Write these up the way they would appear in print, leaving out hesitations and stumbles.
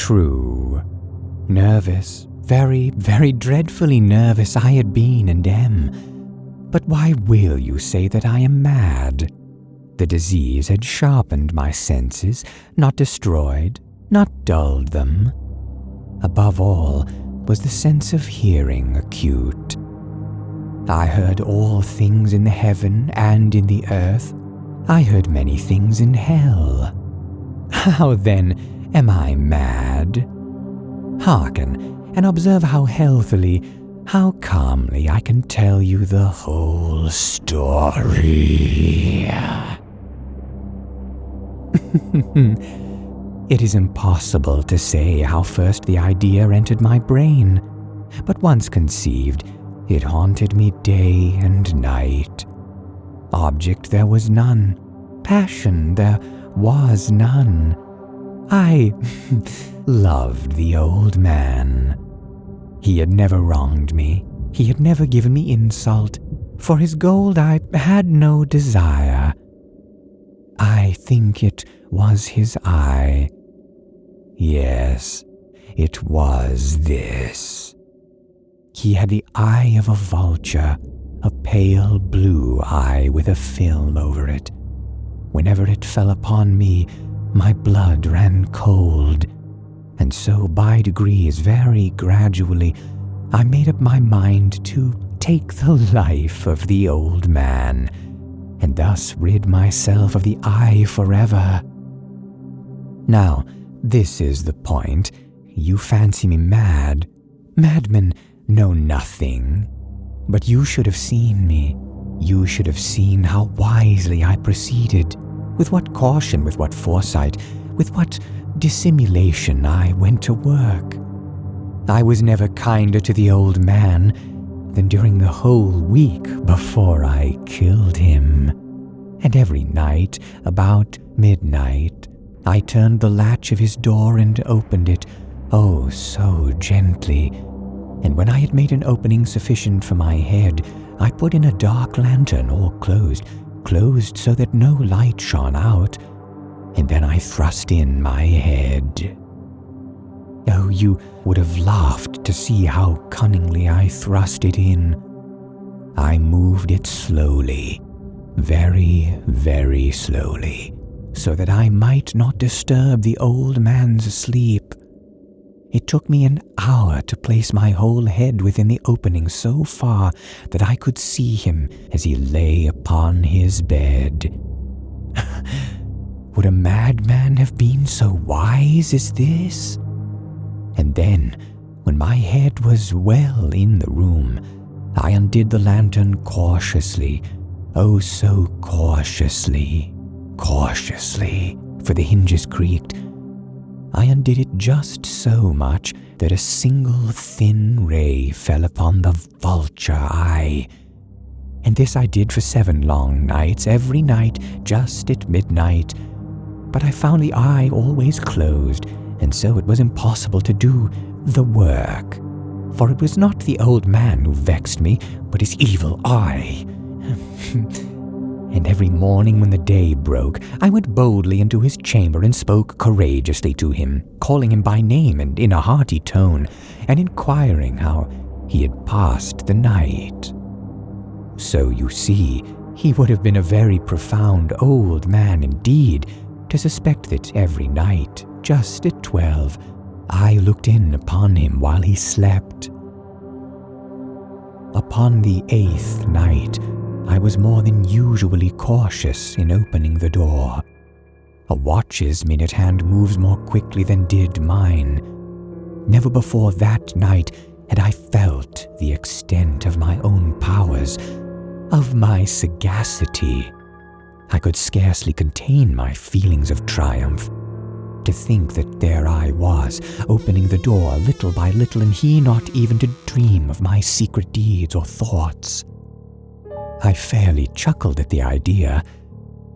True. Nervous, very, very dreadfully nervous I had been and am. But why will you say that I am mad? The disease had sharpened my senses, not destroyed, not dulled them. Above all was the sense of hearing acute. I heard all things in the heaven and in the earth. I heard many things in hell. How then am I mad? Hearken, and observe how healthily, how calmly I can tell you the whole story. It is impossible to say how first the idea entered my brain, but once conceived, it haunted me day and night. Object there was none, passion there was none. I loved the old man. He had never wronged me, he had never given me insult. For his gold I had no desire. I think it was his eye. Yes, it was this. He had the eye of a vulture, a pale blue eye with a film over it. Whenever it fell upon me, my blood ran cold, and so by degrees, very gradually, I made up my mind to take the life of the old man, and thus rid myself of the eye forever. Now, this is the point. You fancy me mad. Madmen know nothing. But you should have seen me. You should have seen how wisely I proceeded, with what caution, with what foresight, with what dissimulation I went to work. I was never kinder to the old man than during the whole week before I killed him. And every night, about midnight, I turned the latch of his door and opened it, oh, so gently. And when I had made an opening sufficient for my head, I put in a dark lantern, all closed so that no light shone out, and then I thrust in my head. Oh, you would have laughed to see how cunningly I thrust it in. I moved it slowly, very, very slowly, so that I might not disturb the old man's sleep. It took me an hour to place my whole head within the opening so far that I could see him as he lay upon his bed. Would a madman have been so wise as this? And then, when my head was well in the room, I undid the lantern cautiously, oh so cautiously, for the hinges creaked. I undid it just so much that a single thin ray fell upon the vulture eye. And this I did for 7 long nights, every night, just at midnight. But I found the eye always closed, and so it was impossible to do the work. For it was not the old man who vexed me, but his evil eye. And every morning when the day broke, I went boldly into his chamber and spoke courageously to him, calling him by name and in a hearty tone, and inquiring how he had passed the night. So you see, he would have been a very profound old man indeed to suspect that every night, just at 12, I looked in upon him while he slept. Upon the 8th night, I was more than usually cautious in opening the door. A watch's minute hand moves more quickly than did mine. Never before that night had I felt the extent of my own powers, of my sagacity. I could scarcely contain my feelings of triumph. To think that there I was, opening the door little by little, and he not even to dream of my secret deeds or thoughts. I fairly chuckled at the idea,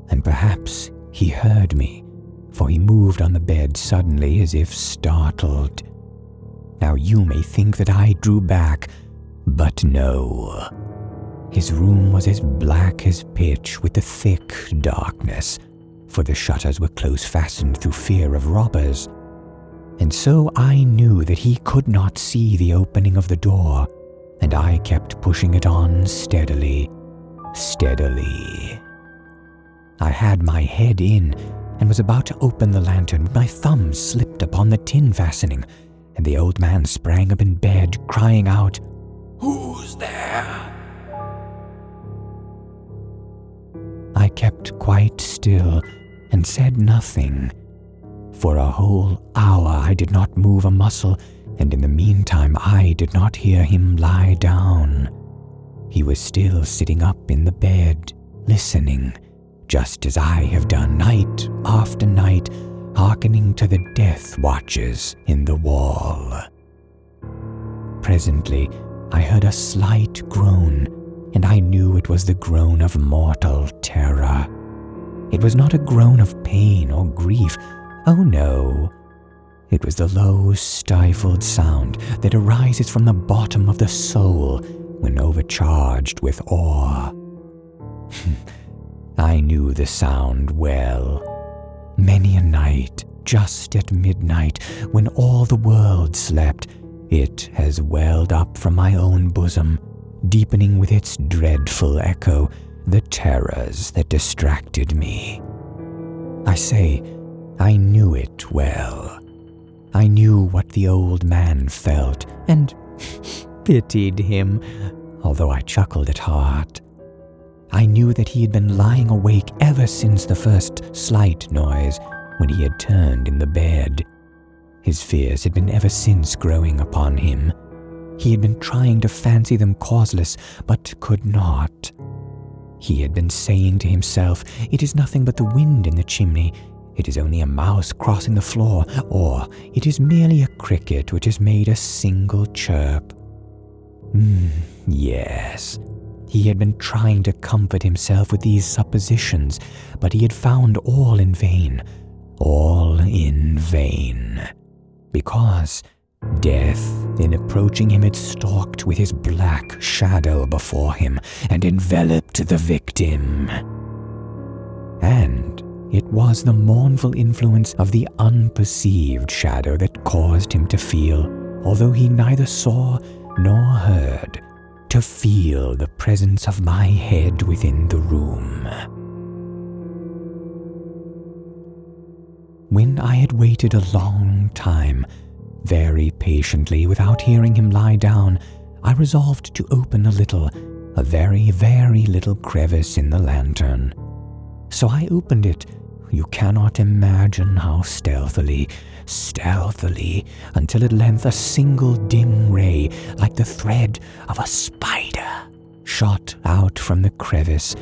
and perhaps he heard me, for he moved on the bed suddenly as if startled. Now you may think that I drew back, but no. His room was as black as pitch with the thick darkness, for the shutters were close fastened through fear of robbers. And so I knew that he could not see the opening of the door, and I kept pushing it on steadily. I had my head in and was about to open the lantern when my thumb slipped upon the tin fastening, and the old man sprang up in bed, crying out, "Who's there?" I kept quite still and said nothing. For a whole hour I did not move a muscle, and in the meantime I did not hear him lie down. He was still sitting up in the bed, listening, just as I have done night after night, hearkening to the death watches in the wall. Presently I heard a slight groan, and I knew it was the groan of mortal terror. It was not a groan of pain or grief. Oh no, it was the low, stifled sound that arises from the bottom of the soul when overcharged with awe. I knew the sound well. Many a night, just at midnight, when all the world slept, it has welled up from my own bosom, deepening with its dreadful echo the terrors that distracted me. I say, I knew it well. I knew what the old man felt, and pitied him, although I chuckled at heart. I knew that he had been lying awake ever since the first slight noise, when he had turned in the bed. His fears had been ever since growing upon him. He had been trying to fancy them causeless, but could not. He had been saying to himself, "It is nothing but the wind in the chimney. It is only a mouse crossing the floor, or it is merely a cricket which has made a single chirp." Yes, he had been trying to comfort himself with these suppositions, but he had found all in vain. All in vain. Because death, in approaching him, had stalked with his black shadow before him and enveloped the victim. And it was the mournful influence of the unperceived shadow that caused him to feel, although he neither saw nor heard, to feel the presence of my head within the room. When I had waited a long time, very patiently, without hearing him lie down, I resolved to open a very, very little crevice in the lantern. So I opened it. You cannot imagine how stealthily, until at length a single dim ray, like the thread of a spider, shot out from the crevice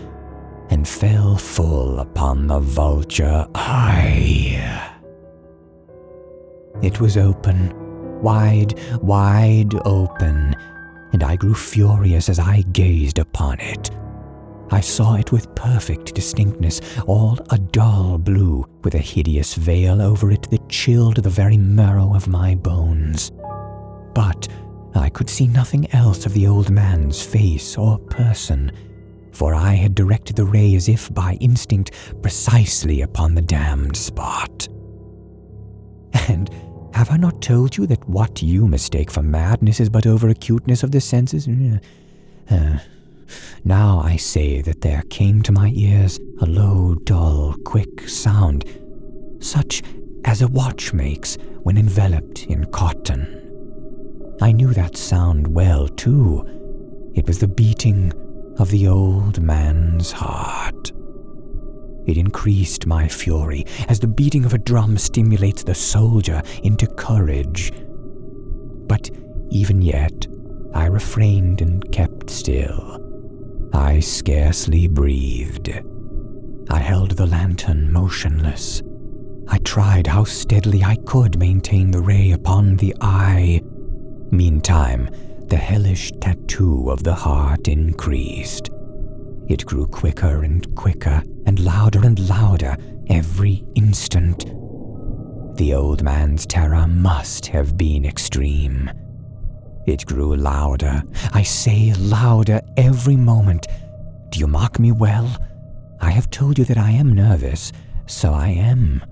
and fell full upon the vulture eye. It was open, wide open, and I grew furious as I gazed upon it. I saw it with perfect distinctness, all a dull blue, with a hideous veil over it that chilled the very marrow of my bones. But I could see nothing else of the old man's face or person, for I had directed the ray as if by instinct precisely upon the damned spot. And have I not told you that what you mistake for madness is but over-acuteness of the senses? Now I say that there came to my ears a low, dull, quick sound, such as a watch makes when enveloped in cotton. I knew that sound well, too. It was the beating of the old man's heart. It increased my fury, as the beating of a drum stimulates the soldier into courage. But even yet, I refrained and kept still. I scarcely breathed. I held the lantern motionless. I tried how steadily I could maintain the ray upon the eye. Meantime, the hellish tattoo of the heart increased. It grew quicker and quicker, and louder every instant. The old man's terror must have been extreme. It grew louder, I say louder every moment. Do you mark me well? I have told you that I am nervous, so I am.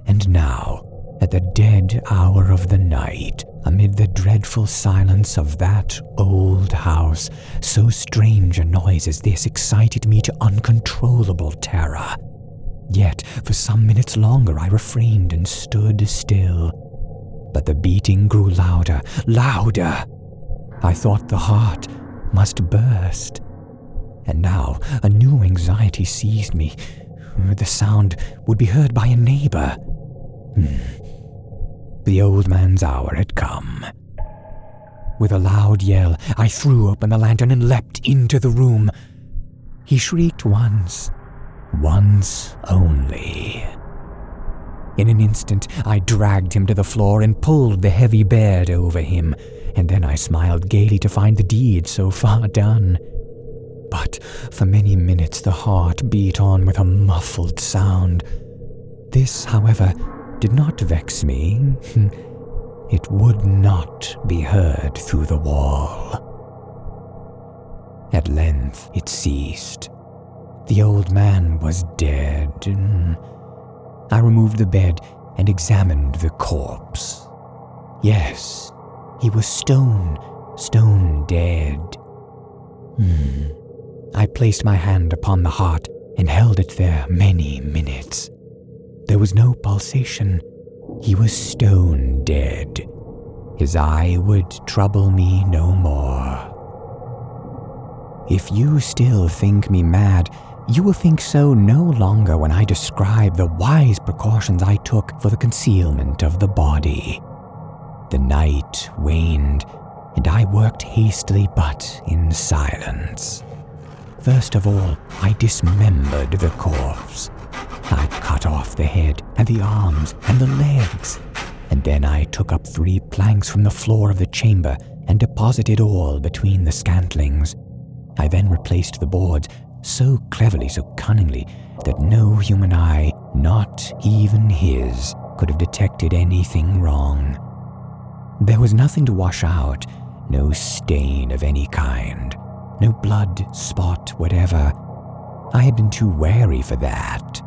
And now, At the dead hour of the night, amid the dreadful silence of that old house, so strange a noise as this excited me to uncontrollable terror. Yet, for some minutes longer I refrained and stood still. But the beating grew louder, louder. I thought the heart must burst. And now a new anxiety seized me. The sound would be heard by a neighbor. The old man's hour had come. With a loud yell, I threw open the lantern and leapt into the room. He shrieked once only. In an instant, I dragged him to the floor and pulled the heavy bed over him, and then I smiled gaily to find the deed so far done. But for many minutes the heart beat on with a muffled sound. This, however, did not vex me. It would not be heard through the wall. At length it ceased. The old man was dead. I removed the bed and examined the corpse. Yes, he was stone dead. I placed my hand upon the heart and held it there many minutes. There was no pulsation. He was stone dead. His eye would trouble me no more. If you still think me mad, you will think so no longer when I describe the wise precautions I took for the concealment of the body. The night waned, and I worked hastily but in silence. First of all, I dismembered the corpse. I cut off the head and the arms and the legs, and then I took up 3 planks from the floor of the chamber and deposited all between the scantlings. I then replaced the boards so cleverly, so cunningly, that no human eye, not even his, could have detected anything wrong. There was nothing to wash out, no stain of any kind, no blood spot whatever. I had been too wary for that.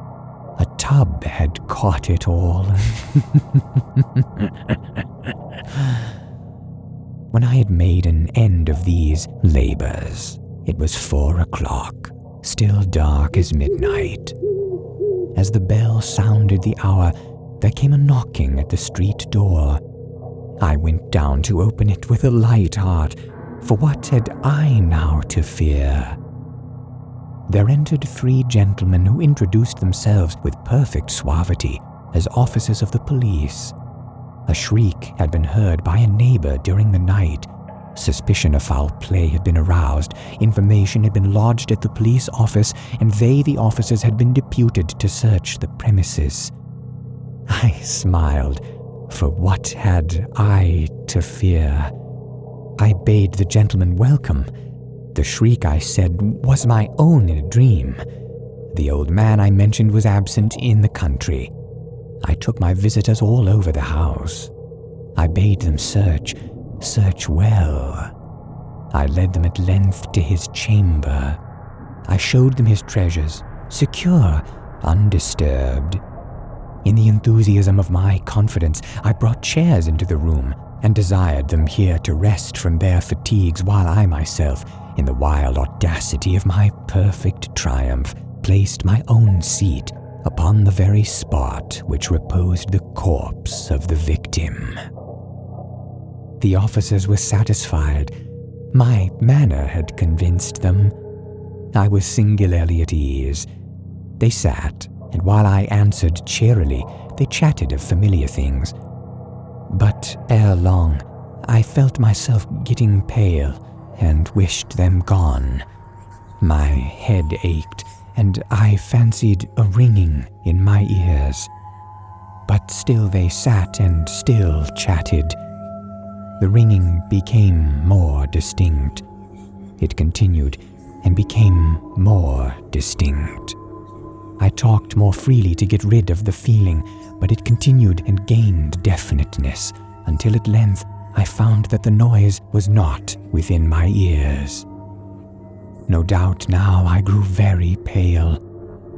A tub had caught it all. When I had made an end of these labors, it was 4 o'clock, still dark as midnight. As the bell sounded the hour, there came a knocking at the street door. I went down to open it with a light heart, for what had I now to fear? There entered 3 gentlemen who introduced themselves with perfect suavity as officers of the police. A shriek had been heard by a neighbor during the night. Suspicion of foul play had been aroused, information had been lodged at the police office, and they, the officers, had been deputed to search the premises. I smiled, for what had I to fear? I bade the gentleman welcome. The shriek, I said, was my own in a dream. The old man I mentioned was absent in the country. I took my visitors all over the house. I bade them search well. I led them at length to his chamber. I showed them his treasures, secure, undisturbed. In the enthusiasm of my confidence, I brought chairs into the room and desired them here to rest from their fatigues while I myself, in the wild audacity of my perfect triumph, placed my own seat upon the very spot which reposed the corpse of the victim. The officers were satisfied. My manner had convinced them. I was singularly at ease. They sat, and while I answered cheerily, they chatted of familiar things. But ere long, I felt myself getting pale and wished them gone. My head ached, and I fancied a ringing in my ears. But still they sat and still chatted. The ringing became more distinct. It continued and became more distinct. I talked more freely to get rid of the feeling, but it continued and gained definiteness, until at length I found that the noise was not within my ears. No doubt now I grew very pale.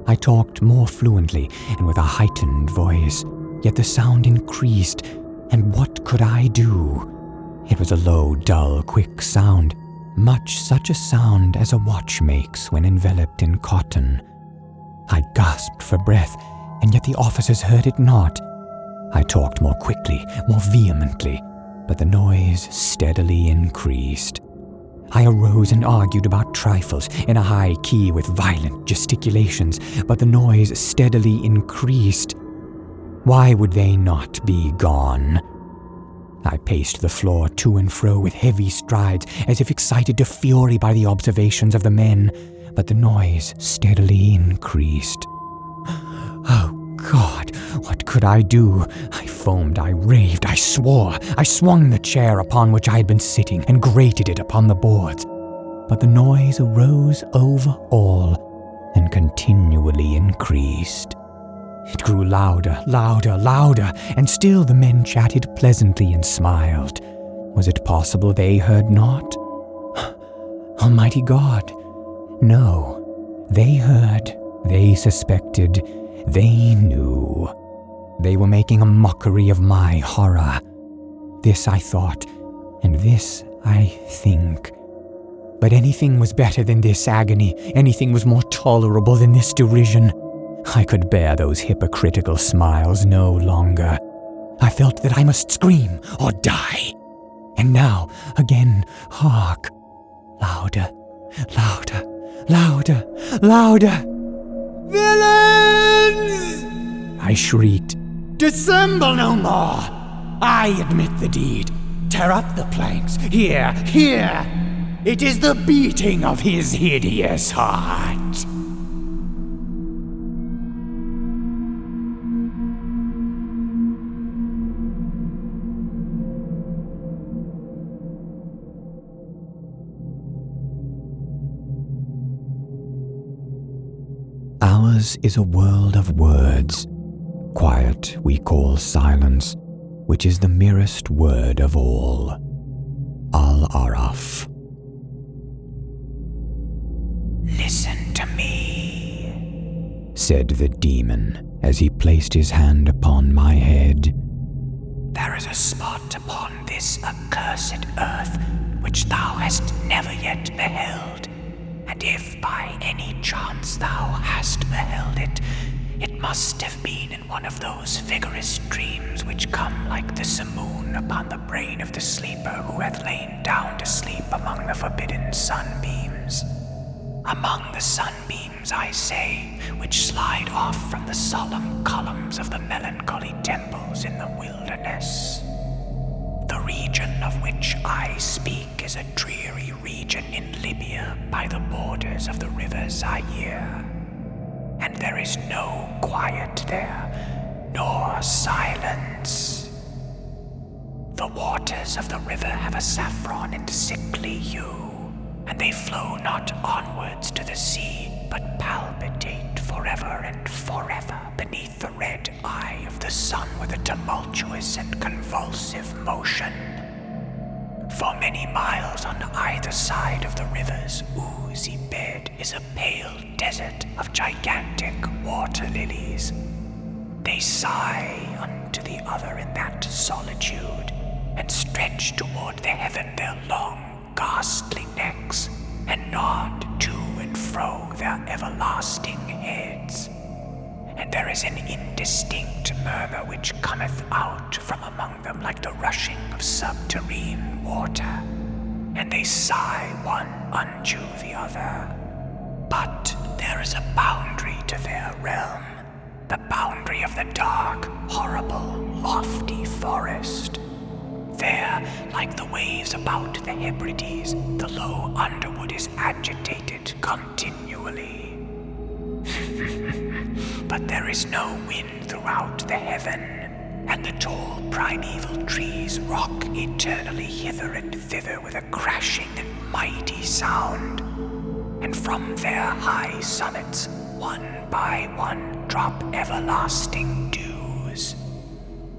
I talked more fluently and with a heightened voice. Yet the sound increased, and what could I do? It was a low, dull, quick sound, much such a sound as a watch makes when enveloped in cotton. I gasped for breath, and yet the officers heard it not. I talked more quickly, more vehemently, but the noise steadily increased. I arose and argued about trifles in a high key with violent gesticulations, but the noise steadily increased. Why would they not be gone? I paced the floor to and fro with heavy strides, as if excited to fury by the observations of the men, but the noise steadily increased. Oh, God, what could I do? I foamed, I raved, I swore. I swung the chair upon which I had been sitting and grated it upon the boards. But the noise arose over all and continually increased. It grew louder, louder, louder, and still the men chatted pleasantly and smiled. Was it possible they heard not? Almighty God! No, they heard, they suspected, they knew. They were making a mockery of my horror. This I thought, and this I think. But anything was better than this agony, anything was more tolerable than this derision. I could bear those hypocritical smiles no longer. I felt that I must scream or die. And now, again, hark! Louder, louder, louder, louder! Villains! I shrieked. Dissemble no more! I admit the deed. Tear up the planks. Here, here! It is the beating of his hideous heart. Ours is a world of words. Quiet we call silence, which is the merest word of all. Al-Araf. Listen to me, said the demon as he placed his hand upon my head. There is a spot upon this accursed earth which thou hast never yet beheld. And if by any chance thou hast beheld it, it must have been in one of those vigorous dreams which come like the simoon upon the brain of the sleeper who hath lain down to sleep among the forbidden sunbeams. Among the sunbeams, I say, which slide off from the solemn columns of the melancholy temples in the wilderness. The region of which I speak is a dreary region in Libya by the borders of the river Zaire. And there is no quiet there, nor silence. The waters of the river have a saffron and sickly hue, and they flow not onwards to the sea, but palpitate forever and forever beneath the red eye of the sun with a tumultuous and convulsive motion. For many miles on either side of the river's oozy bed is a pale desert of gigantic water lilies. They sigh unto the other in that solitude, and stretch toward the heaven their long, ghastly necks, and nod to and fro their everlasting heads. And there is an indistinct murmur which cometh out from among them like the rushing of subterrene water, and they sigh one unto the other. But there is a boundary to their realm, the boundary of the dark, horrible, lofty forest. There, like the waves about the Hebrides, the low underwood is agitated continually. But there is no wind throughout the heaven, and the tall primeval trees rock eternally hither and thither with a crashing and mighty sound. And from their high summits, one by one, drop everlasting dews.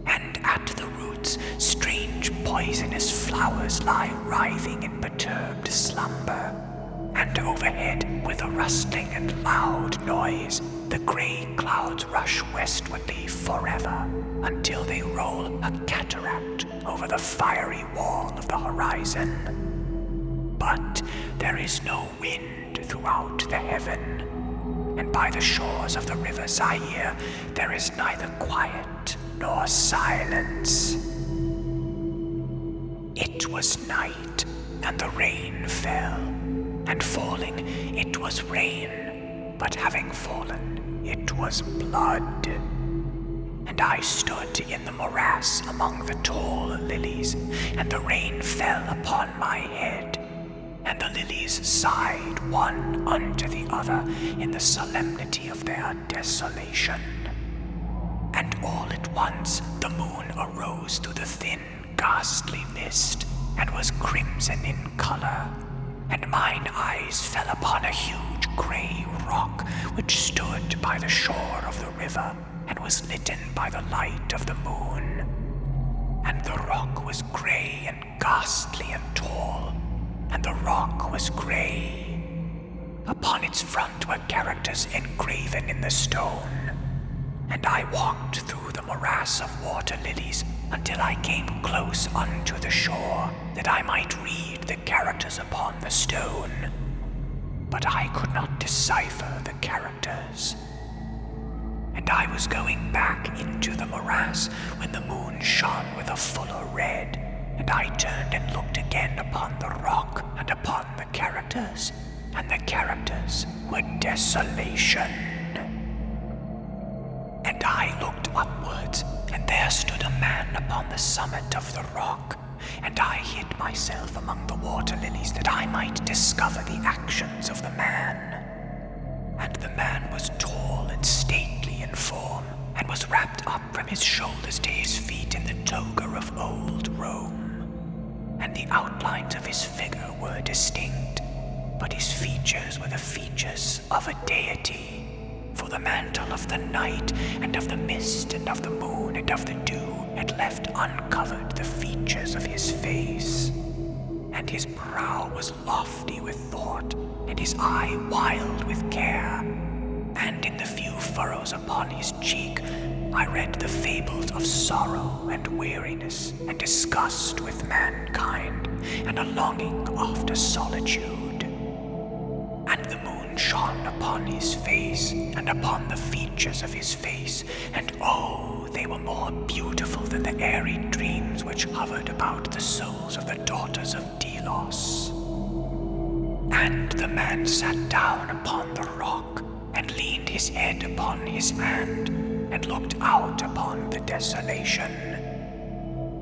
And at the roots, strange poisonous flowers lie writhing in perturbed slumber. and overhead, with a rustling and loud noise, the grey clouds rush westwardly forever, until they roll a cataract over the fiery wall of the horizon. But there is no wind throughout the heaven, and by the shores of the river Zaire there is neither quiet nor silence. It was night, and the rain fell, and falling it was rain, but having fallen it was blood. And I stood in the morass among the tall lilies, and the rain fell upon my head, and the lilies sighed one unto the other in the solemnity of their desolation. And all at once the moon arose through the thin, ghastly mist, and was crimson in color, and mine eyes fell upon a huge grey rock which stood by the shore of the river, and was litten by the light of the moon. And the rock was grey and ghastly and tall, and the rock was grey. Upon its front were characters engraven in the stone, and I walked through the morass of water lilies until I came close unto the shore, that I might read the characters upon the stone. But I could not decipher the characters. And I was going back into the morass when the moon shone with a fuller red, and I turned and looked again upon the rock and upon the characters, and the characters were desolation. And I looked upwards, and there stood a man upon the summit of the rock, and I hid myself among the water lilies that I might discover the actions of the man. And the man was tall and stately in form, and was wrapped up from his shoulders to his feet in the toga of old Rome. And the outlines of his figure were distinct, but his features were the features of a deity. For the mantle of the night, and of the mist, and of the moon, and of the dew had left uncovered the features of his face. And his brow was lofty with thought, and his eye wild with care. And in the few furrows upon his cheek I read the fables of sorrow and weariness, and disgust with mankind, and a longing after solitude. And the moon shone upon his face, and upon the features of his face, and oh, they were more beautiful than the airy dreams which hovered about the souls of the daughters of Delos. And the man sat down upon the rock, and leaned his head upon his hand, and looked out upon the desolation.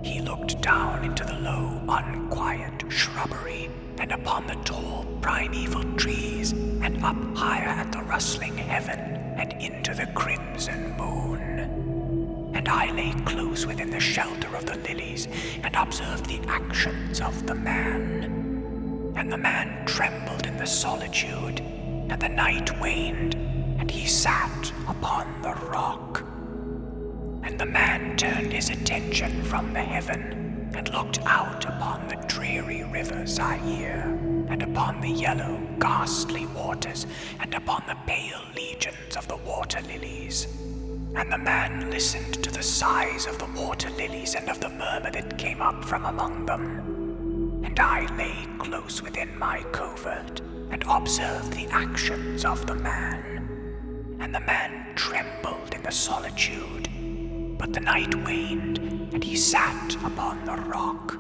He looked down into the low, unquiet shrubbery, and upon the tall, primeval trees, and up higher at the rustling heaven, and into the crimson moon. And I lay close within the shelter of the lilies, and observed the actions of the man. And the man trembled in the solitude, and the night waned, and he sat upon the rock. And the man turned his attention from the heaven, and looked out upon the dreary river Zaire, and upon the yellow, ghastly waters, and upon the pale legions of the water lilies. And the man listened to the sighs of the water lilies, and of the murmur that came up from among them. And I lay close within my covert, and observed the actions of the man. And the man trembled in the solitude, but the night waned, and he sat upon the rock.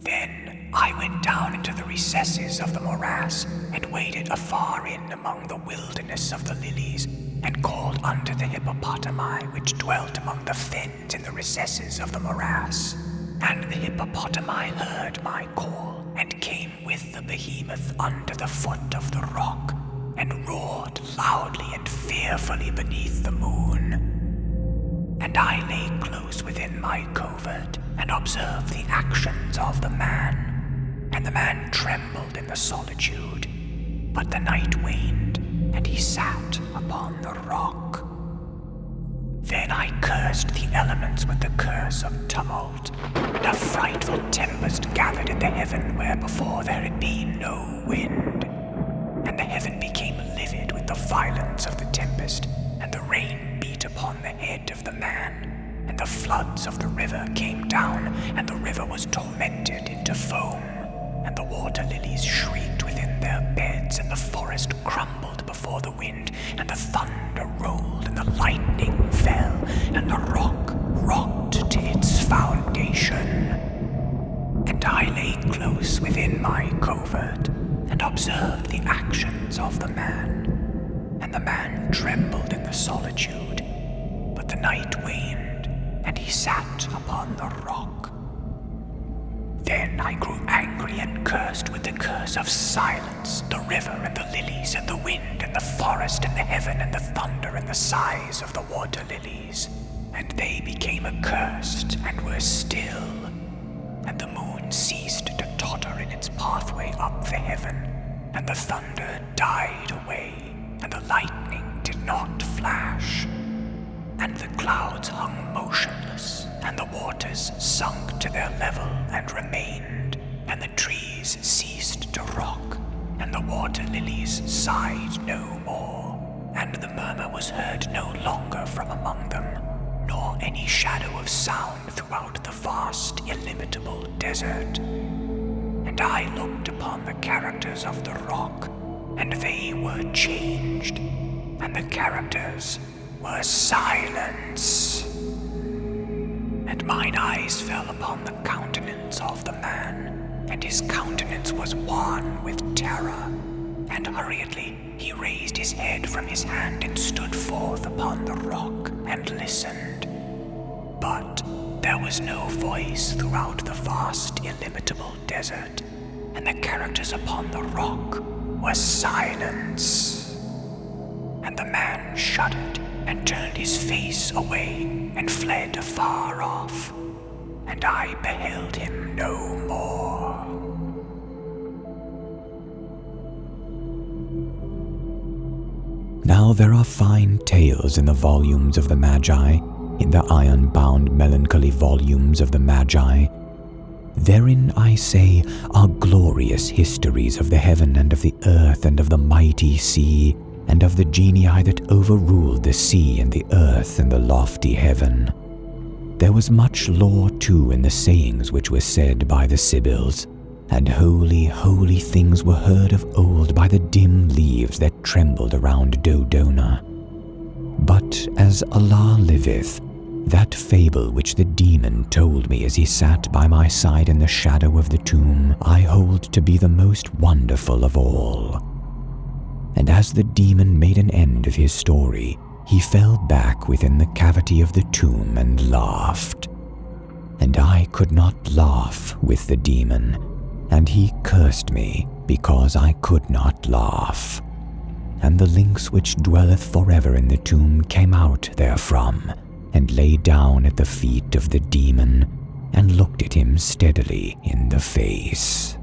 Then I went down into the recesses of the morass, and waded afar in among the wilderness of the lilies, and called unto the hippopotami which dwelt among the fens in the recesses of the morass. And the hippopotami heard my call, and came with the behemoth under the foot of the rock, and roared loudly and fearfully beneath the moon. And I lay close within my covert, and observed the actions of the man. And the man trembled in the solitude, but the night waned, and he sat upon the rock. Then I cursed cursed the elements with the curse of tumult, and a frightful tempest gathered in the heaven where before there had been no wind. And the heaven became livid with the violence of the tempest, and the rain beat upon the head of the man, and the floods of the river came down, and the river was tormented into foam, and the water lilies shrieked within their beds, and the forest crumbled before the wind, and the thunder rolled, and the lightning fell, and the rock rocked to its foundation. And I lay close within my covert, and observed the actions of the man. And the man trembled in the solitude, but the night waned, and he sat upon the rock. Then I grew angry and cursed with the curse of silence, the river and the lilies and the wind and the forest and the heaven and the thunder and the sighs of the water lilies. And they became accursed and were still, and the moon ceased to totter in its pathway up the heaven, and the thunder died away, and the lightning did not flash, and the clouds hung motionless, and the waters sunk to their level and remained, and the trees ceased to rock, and the water lilies sighed no more, and the murmur was heard no longer from among them, nor any shadow of sound throughout the vast, illimitable desert. And I looked upon the characters of the rock, and they were changed, and the characters were silence. And mine eyes fell upon the countenance of the man, and his countenance was wan with terror, and hurriedly he raised his head from his hand and stood forth upon the rock and listened. But there was no voice throughout the vast, illimitable desert, and the characters upon the rock were silence. And the man shuddered and turned his face away and fled afar off, and I beheld him no more. Now there are fine tales in the volumes of the Magi, in the iron-bound melancholy volumes of the Magi. Therein, I say, are glorious histories of the heaven and of the earth and of the mighty sea, and of the genii that overruled the sea and the earth and the lofty heaven. There was much lore too in the sayings which were said by the Sibyls, and holy, holy things were heard of old by the dim leaves that trembled around Dodona. But as Allah liveth, that fable which the demon told me as he sat by my side in the shadow of the tomb, I hold to be the most wonderful of all. And as the demon made an end of his story, he fell back within the cavity of the tomb and laughed. And I could not laugh with the demon, and he cursed me because I could not laugh. And the lynx which dwelleth forever in the tomb came out therefrom, and lay down at the feet of the demon, and looked at him steadily in the face.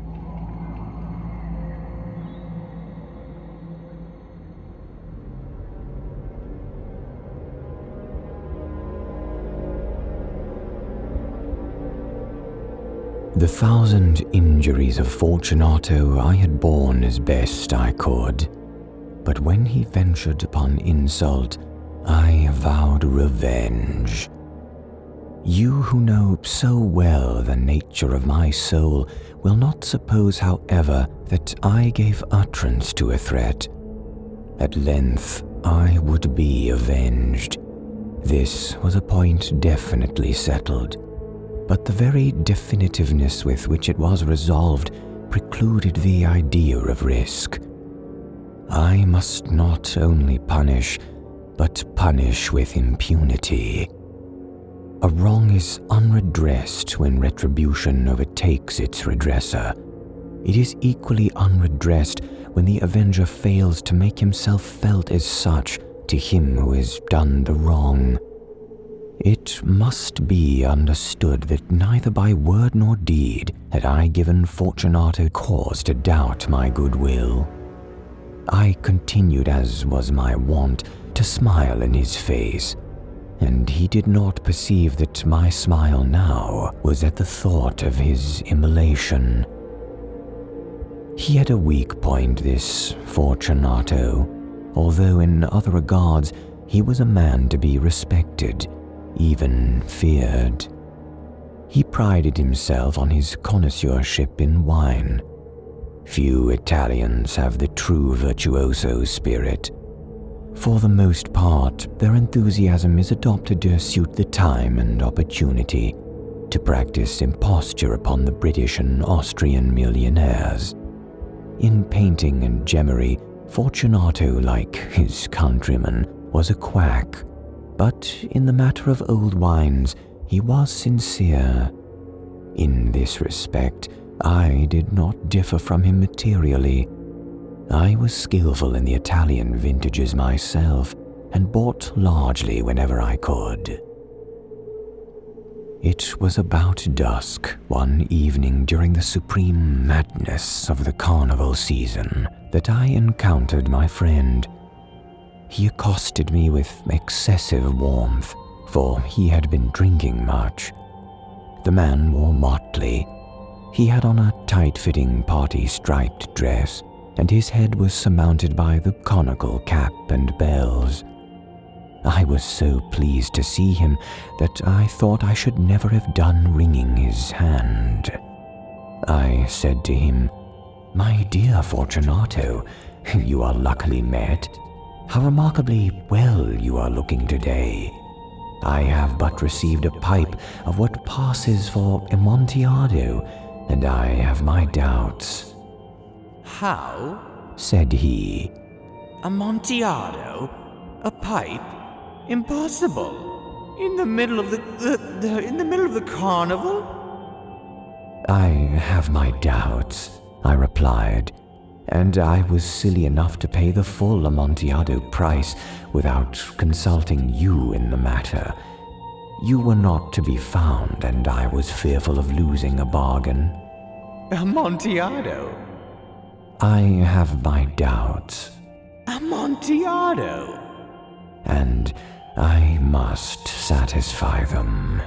The 1,000 injuries of Fortunato I had borne as best I could, but when he ventured upon insult, I vowed revenge. You who know so well the nature of my soul will not suppose, however, that I gave utterance to a threat. At length I would be avenged. This was a point definitely settled, but the very definitiveness with which it was resolved precluded the idea of risk. I must not only punish, but punish with impunity. A wrong is unredressed when retribution overtakes its redresser. It is equally unredressed when the avenger fails to make himself felt as such to him who has done the wrong. It must be understood that neither by word nor deed had I given Fortunato cause to doubt my goodwill. I continued, as was my wont, to smile in his face, and he did not perceive that my smile now was at the thought of his immolation. He had a weak point, this Fortunato, although in other regards he was a man to be respected, even feared. He prided himself on his connoisseurship in wine. Few Italians have the true virtuoso spirit. For the most part, their enthusiasm is adopted to suit the time and opportunity, to practice imposture upon the British and Austrian millionaires. In painting and gemmery, Fortunato, like his countrymen, was a quack, but in the matter of old wines, he was sincere. In this respect, I did not differ from him materially. I was skillful in the Italian vintages myself, and bought largely whenever I could. It was about dusk one evening during the supreme madness of the carnival season that I encountered my friend. He accosted me with excessive warmth, for he had been drinking much. The man wore motley. He had on a tight-fitting party-striped dress, and his head was surmounted by the conical cap and bells. I was so pleased to see him that I thought I should never have done wringing his hand. I said to him, "My dear Fortunato, you are luckily met. How remarkably well you are looking today. I have but received a pipe of what passes for Amontillado, and I have my doubts." "How?" said he. "Amontillado? A pipe? Impossible! In the middle of the carnival?" "I have my doubts," I replied, "and I was silly enough to pay the full Amontillado price without consulting you in the matter. You were not to be found, and I was fearful of losing a bargain." "Amontillado?" "I have my doubts." "Amontillado?" "And I must satisfy them."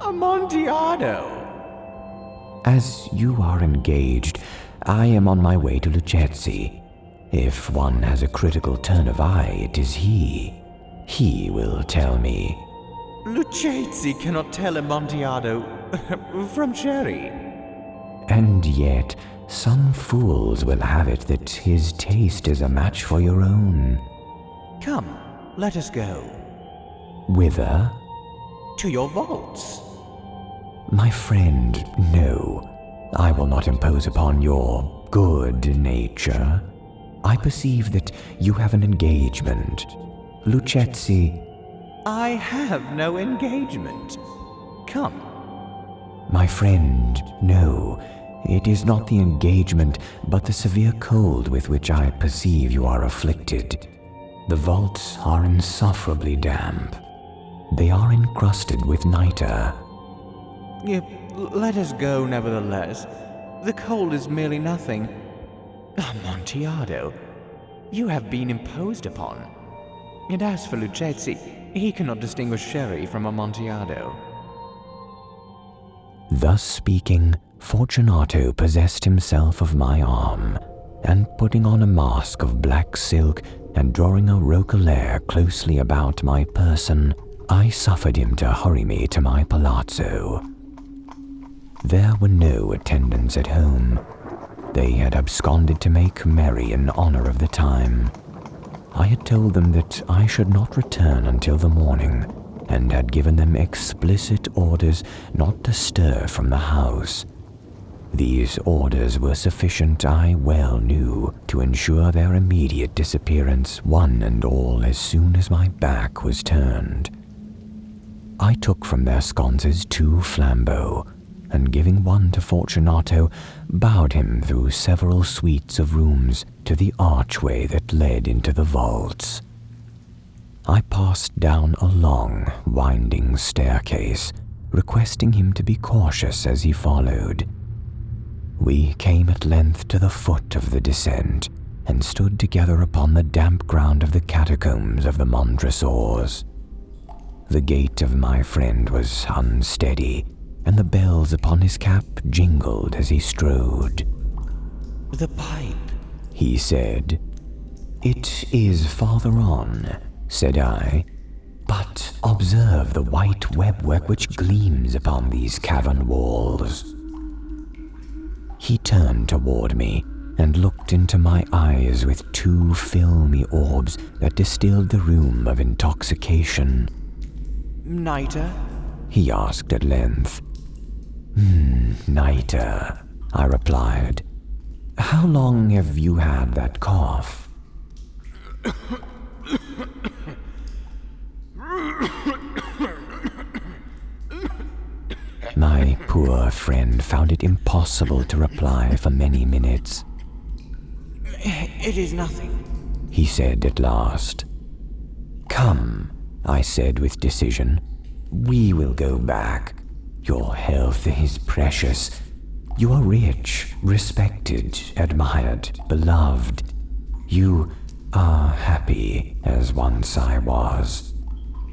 "Amontillado?" "As you are engaged, I am on my way to Lucchesi. If one has a critical turn of eye, it is he. He will tell me." "Lucchesi cannot tell Amontillado from Cherry." "And yet, some fools will have it that his taste is a match for your own." "Come, let us go." "Whither?" "To your vaults." "My friend, no. I will not impose upon your good nature. I perceive that you have an engagement. Lucchesi—" "I have no engagement. Come." "My friend, no. It is not the engagement, but the severe cold with which I perceive you are afflicted. The vaults are insufferably damp. They are encrusted with nitre." "Let us go, nevertheless. The cold is merely nothing. Amontillado, you have been imposed upon. And as for Lucchesi, he cannot distinguish Sherry from Amontillado." Thus speaking, Fortunato possessed himself of my arm, and putting on a mask of black silk and drawing a roquelaire closely about my person, I suffered him to hurry me to my palazzo. There were no attendants at home. They had absconded to make merry in honor of the time. I had told them that I should not return until the morning, and had given them explicit orders not to stir from the house. These orders were sufficient, I well knew, to ensure their immediate disappearance, one and all, as soon as my back was turned. I took from their sconces 2 flambeaux, and giving one to Fortunato, bowed him through several suites of rooms to the archway that led into the vaults. I passed down a long, winding staircase, requesting him to be cautious as he followed. We came at length to the foot of the descent, and stood together upon the damp ground of the catacombs of the Montresors. The gait of my friend was unsteady, and the bells upon his cap jingled as he strode. "The pipe," he said. "It is farther on," said I, "but observe the white webwork which gleams upon these cavern walls." He turned toward me and looked into my eyes with two filmy orbs that distilled the rheum of intoxication. "Niter?" he asked at length. Niter," I replied. "How long have you had that cough?" My poor friend found it impossible to reply for many minutes. "It is nothing," he said at last. "Come," I said with decision. "We will go back. Your health is precious. You are rich, respected, admired, beloved. You are happy, as once I was.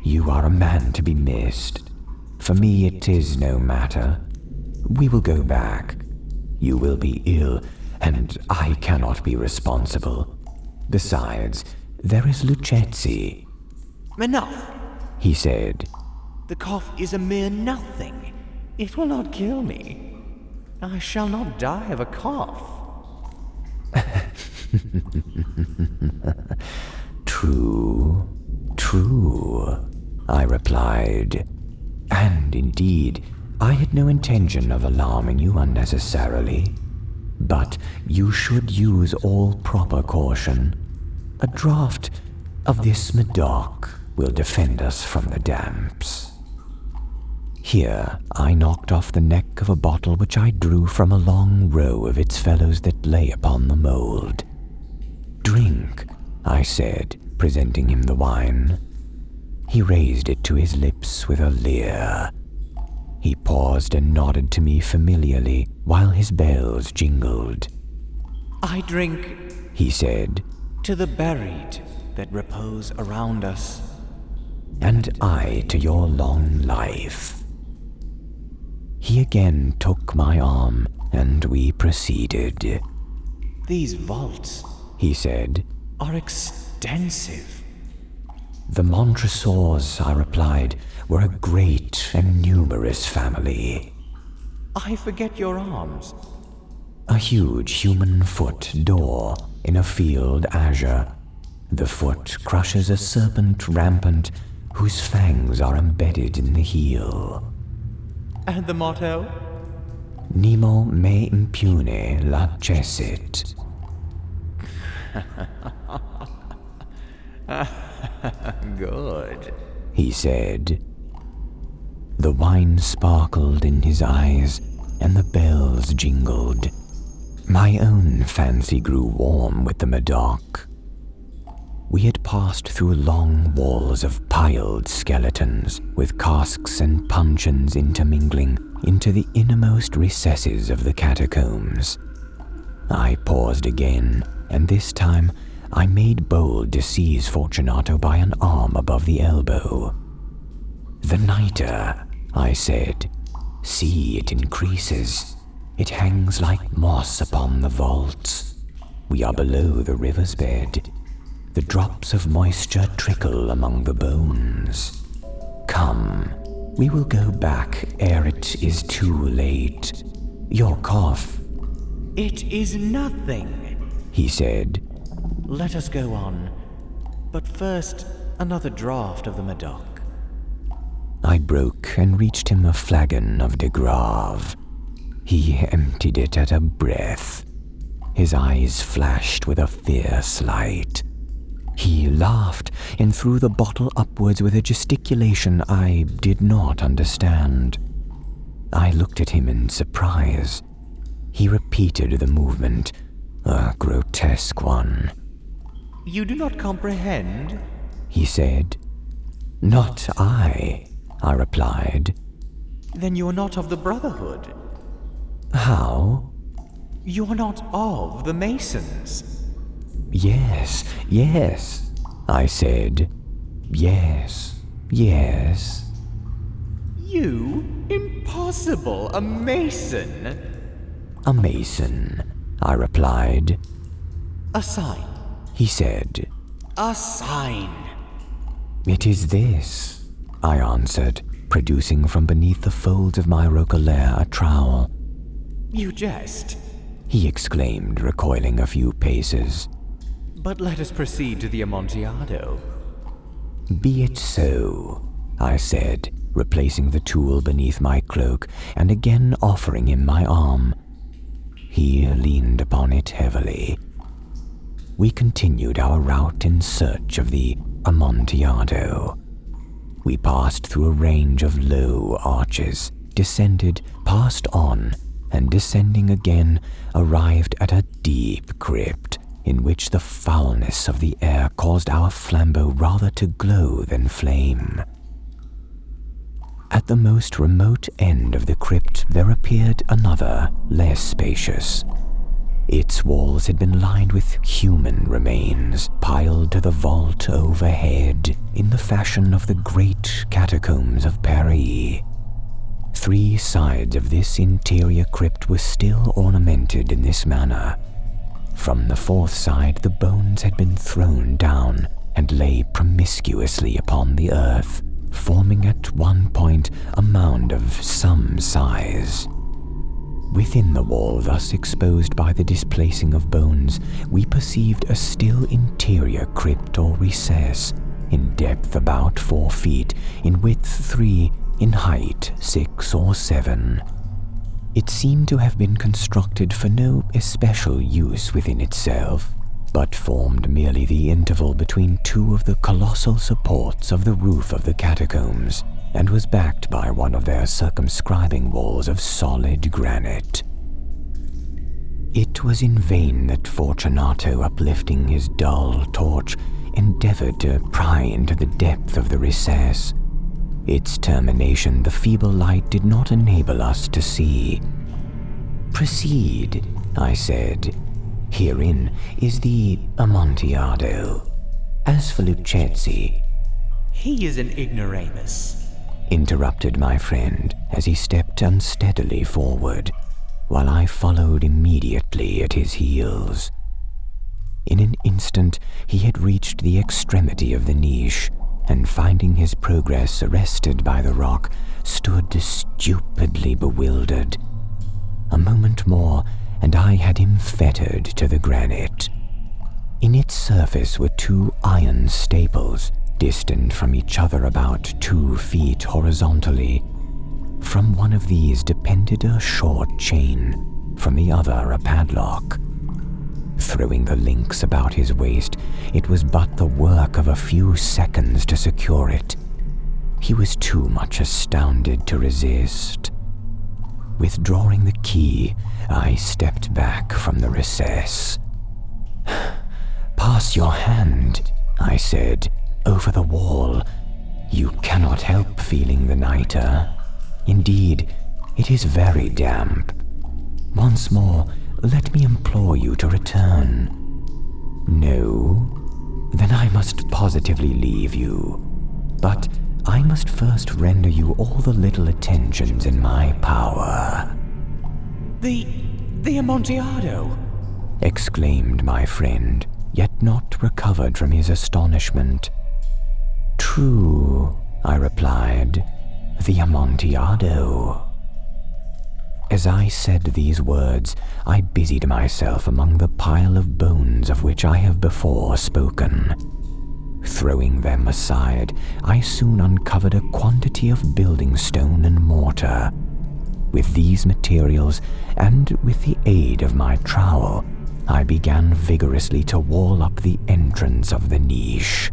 You are a man to be missed. For me it is no matter. We will go back. You will be ill, and I cannot be responsible. Besides, there is Lucchesi." "Enough," he said. "The cough is a mere nothing. It will not kill me. I shall not die of a cough." "True, true," I replied. "And indeed, I had no intention of alarming you unnecessarily. But you should use all proper caution. A draught of this Medoc will defend us from the damps." Here I knocked off the neck of a bottle which I drew from a long row of its fellows that lay upon the mould. "Drink," I said, presenting him the wine. He raised it to his lips with a leer. He paused and nodded to me familiarly while his bells jingled. "I drink," he said, "to the buried that repose around us." "And I to your long life." He again took my arm, and we proceeded. "These vaults," he said, "are extensive." "The Montresors," I replied, "were a great and numerous family." "I forget your arms." A huge human foot door in a field azure. The foot crushes a serpent rampant whose fangs are embedded in the heel. "And the motto?" "Nemo me impune lacessit." "Good," he said. The wine sparkled in his eyes, and the bells jingled. My own fancy grew warm with the Medoc. We had passed through long walls of piled skeletons, with casks and puncheons intermingling, into the innermost recesses of the catacombs. I paused again, and this time I made bold to seize Fortunato by an arm above the elbow. "The niter," I said. "See, it increases. It hangs like moss upon the vaults. We are below the river's bed. The drops of moisture trickle among the bones. Come, we will go back ere it is too late. Your cough—" "It is nothing," he said. "Let us go on. But first, another draught of the Medoc." I broke and reached him a flagon of de Grave. He emptied it at a breath. His eyes flashed with a fierce light. He laughed and threw the bottle upwards with a gesticulation I did not understand. I looked at him in surprise. He repeated the movement, a grotesque one. "You do not comprehend?" he said. "Not I," I replied. "Then you are not of the Brotherhood. "How?" You are not of the Masons." Yes, yes, I said. Yes, Yes. You? Impossible! A mason? A mason, I replied. A sign, He said. A sign! It is this, I answered, producing from beneath the folds of my roquelaire a trowel. You jest. He exclaimed, recoiling a few paces. But let us proceed to the Amontillado. Be it so, I said, replacing the tool beneath my cloak and again offering him my arm. He leaned upon it heavily. We continued our route in search of the Amontillado. We passed through a range of low arches, descended, passed on, and descending again, arrived at a deep crypt in which the foulness of the air caused our flambeau rather to glow than flame. At the most remote end of the crypt there appeared another, less spacious. Its walls had been lined with human remains, piled to the vault overhead in the fashion of the great catacombs of Paris. 3 sides of this interior crypt were still ornamented in this manner. From the 4th side the bones had been thrown down and lay promiscuously upon the earth, forming at one point a mound of some size. Within the wall thus exposed by the displacing of bones, we perceived a still interior crypt or recess, in depth about 4 feet, in width 3, in height 6 or 7. It seemed to have been constructed for no especial use within itself, but formed merely the interval between 2 of the colossal supports of the roof of the catacombs, and was backed by one of their circumscribing walls of solid granite. It was in vain that Fortunato, uplifting his dull torch, endeavored to pry into the depth of the recess. Its termination the feeble light did not enable us to see. "Proceed," I said. "Herein is the Amontillado. As for Lucchesi—" He is an ignoramus, interrupted my friend as he stepped unsteadily forward, while I followed immediately at his heels. In an instant he had reached the extremity of the niche, and finding his progress arrested by the rock, stood stupidly bewildered. A moment more, and I had him fettered to the granite. In its surface were 2 iron staples, distant from each other about 2 feet horizontally. From one of these depended a short chain, from the other a padlock. Throwing the links about his waist, it was but the work of a few seconds to secure it. He was too much astounded to resist. Withdrawing the key, I stepped back from the recess. "Pass your hand," I said, "over the wall. You cannot help feeling the nitre. Indeed, it is very damp. Once more, let me implore you to return." "No? Then I must positively leave you. But I must first render you all the little attentions in my power." The Amontillado!" exclaimed my friend, yet not recovered from his astonishment. "True," I replied, "the Amontillado." As I said these words, I busied myself among the pile of bones of which I have before spoken. Throwing them aside, I soon uncovered a quantity of building stone and mortar. With these materials, and with the aid of my trowel, I began vigorously to wall up the entrance of the niche.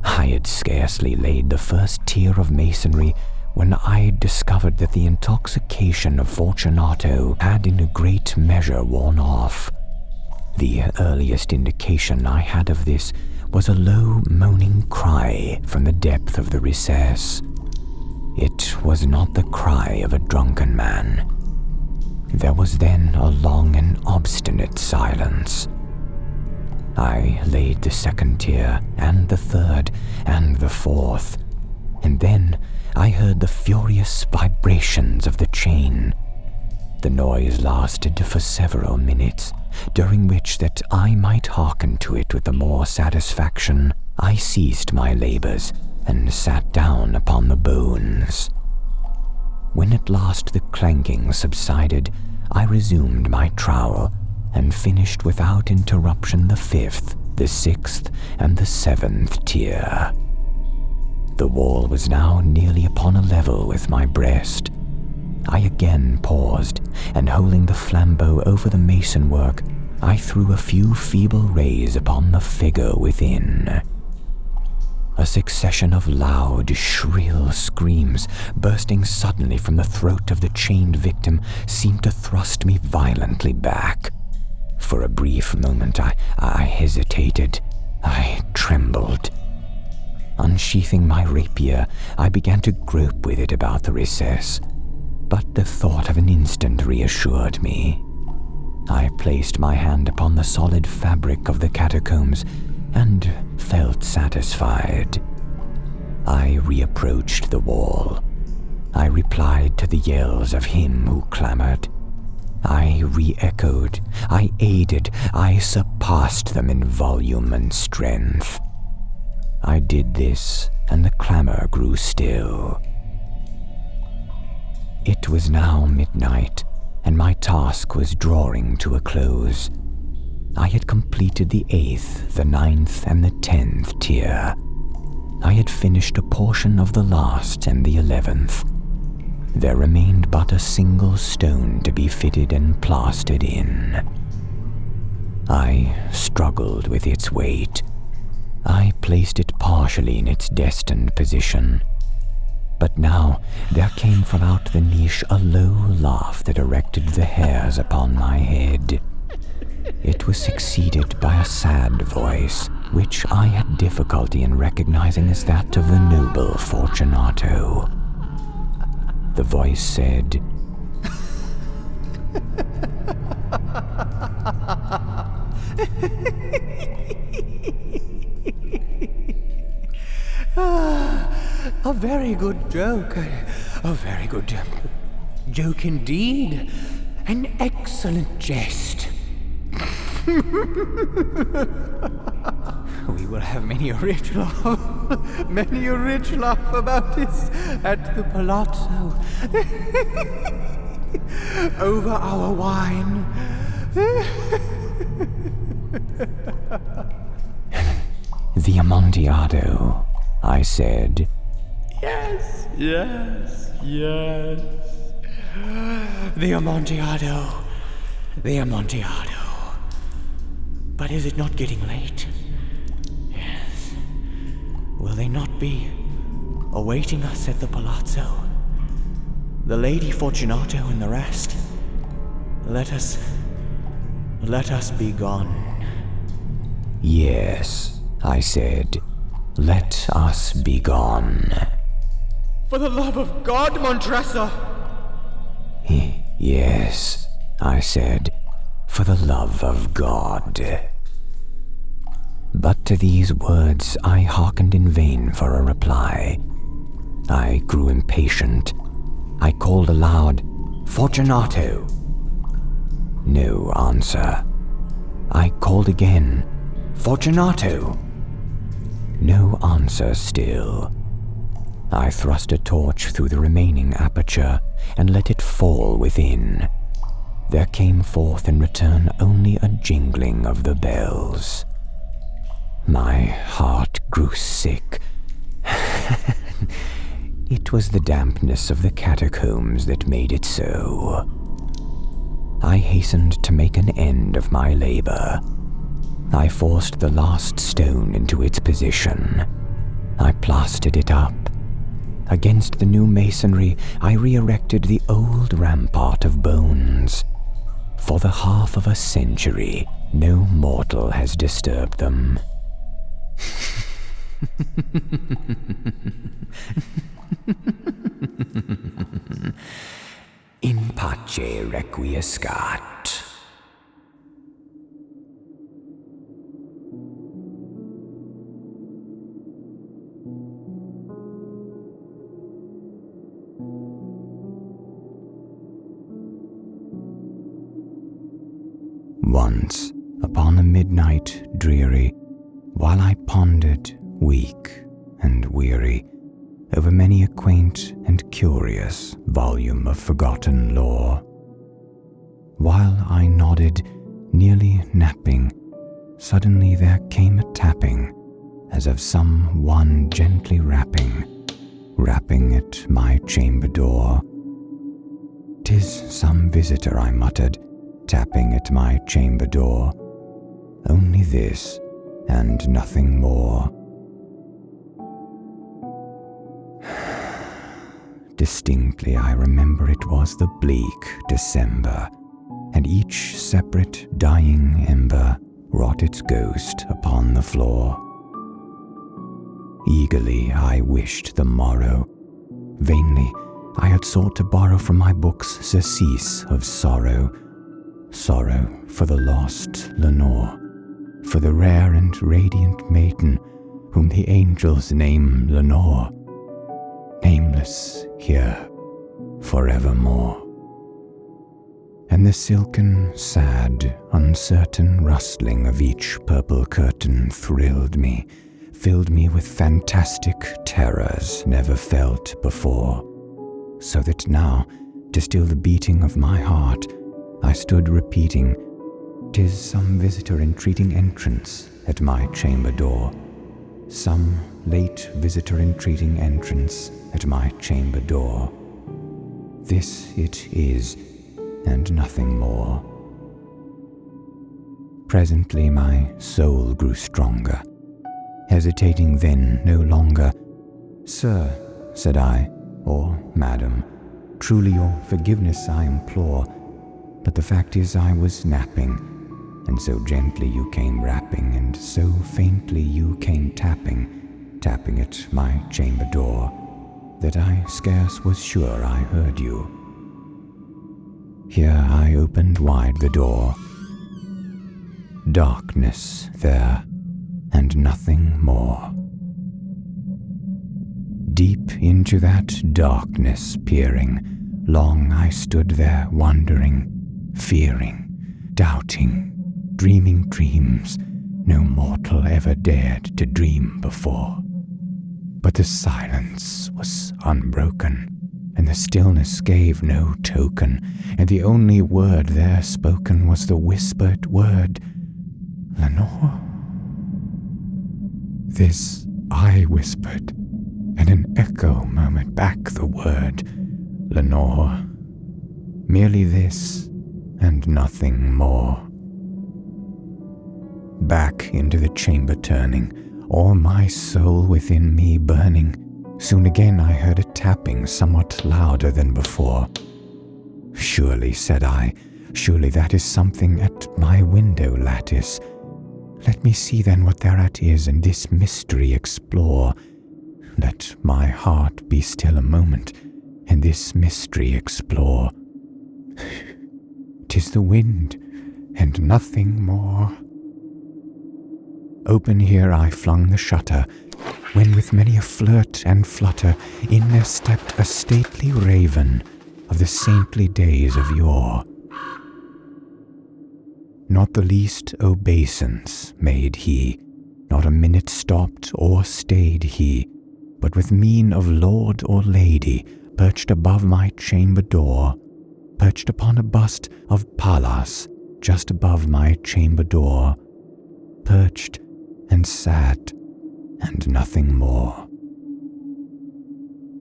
I had scarcely laid the first tier of masonry when I discovered that the intoxication of Fortunato had in a great measure worn off. The earliest indication I had of this was a low moaning cry from the depth of the recess. It was not the cry of a drunken man. There was then a long and obstinate silence. I laid the 2nd tier, and the 3rd, and the 4th, and then I heard the furious vibrations of the chain. The noise lasted for several minutes, during which, that I might hearken to it with the more satisfaction, I ceased my labors and sat down upon the bones. When at last the clanking subsided, I resumed my trowel and finished without interruption the 5th, the 6th, and the 7th tier. The wall was now nearly upon a level with my breast. I again paused, and holding the flambeau over the mason work, I threw a few feeble rays upon the figure within. A succession of loud, shrill screams, bursting suddenly from the throat of the chained victim, seemed to thrust me violently back. For a brief moment I hesitated. I trembled. Unsheathing my rapier, I began to grope with it about the recess, but the thought of an instant reassured me. I placed my hand upon the solid fabric of the catacombs and felt satisfied. I reapproached the wall. I replied to the yells of him who clamored. I re-echoed, I aided, I surpassed them in volume and strength. I did this, and the clamor grew still. It was now midnight, and my task was drawing to a close. I had completed the 8th, the 9th, and the 10th tier. I had finished a portion of the last and the 11th. There remained but a single stone to be fitted and plastered in. I struggled with its weight. I placed it partially in its destined position. But now there came from out the niche a low laugh that erected the hairs upon my head. It was succeeded by a sad voice, which I had difficulty in recognizing as that of the noble Fortunato. The voice said, A very good joke. A very good joke indeed. An excellent jest. We will have many a rich laugh about this at the palazzo. Over our wine. "The Amontillado," I said. Yes. The Amontillado. But is it not getting late? Yes. Will they not be awaiting us at the palazzo? The Lady Fortunato and the rest? Let us be gone. "Yes," I said. "Let us be gone." For the love of God, Montressor! "Yes," I said. "For the love of God." But to these words I hearkened in vain for a reply. I grew impatient. I called aloud, "Fortunato!" No answer. I called again, "Fortunato!" No answer still. I thrust a torch through the remaining aperture and let it fall within. There came forth in return only a jingling of the bells. My heart grew sick. It was the dampness of the catacombs that made it so. I hastened to make an end of my labor. I forced the last stone into its position. I plastered it up. Against the new masonry, I re-erected the old rampart of bones. For the half of a century, no mortal has disturbed them. In pace requiescat. Once, upon a midnight dreary, while I pondered, weak and weary, over many a quaint and curious volume of forgotten lore, while I nodded, nearly napping, suddenly there came a tapping, as of some one gently rapping at my chamber door. "'Tis some visitor," I muttered, tapping at my chamber door. "Only this, and nothing more." Distinctly I remember it was the bleak December, and each separate dying ember wrought its ghost upon the floor. Eagerly I wished the morrow. Vainly I had sought to borrow from my books surcease of sorrow. Sorrow for the lost Lenore, for the rare and radiant maiden whom the angels name Lenore, nameless here forevermore. And the silken, sad, uncertain rustling of each purple curtain thrilled me, filled me with fantastic terrors never felt before, so that now, to still the beating of my heart, I stood repeating, "'Tis some visitor entreating entrance at my chamber door, some late visitor entreating entrance at my chamber door. This it is, and nothing more." Presently my soul grew stronger, hesitating then no longer. "Sir," said I, "or madam, truly your forgiveness I implore, but the fact is I was napping, and so gently you came rapping, and so faintly you came tapping at my chamber door, that I scarce was sure I heard you." Here I opened wide the door. Darkness there, and nothing more. Deep into that darkness peering, long I stood there wondering, fearing, doubting, dreaming dreams no mortal ever dared to dream before. But the silence was unbroken, and the stillness gave no token, and the only word there spoken was the whispered word, "Lenore?" This I whispered, and an echo murmured back the word, "Lenore." Merely this, and nothing more. Back into the chamber turning, all my soul within me burning, soon again I heard a tapping somewhat louder than before. "Surely," said I, "surely that is something at my window lattice. Let me see then what thereat is, and this mystery explore. Let my heart be still a moment, and this mystery explore. 'Tis the wind, and nothing more." Open here I flung the shutter, when with many a flirt and flutter in there stepped a stately raven of the saintly days of yore. Not the least obeisance made he, not a minute stopped or stayed he, but with mien of lord or lady perched above my chamber door, perched upon a bust of Pallas just above my chamber door, perched and sat, and nothing more.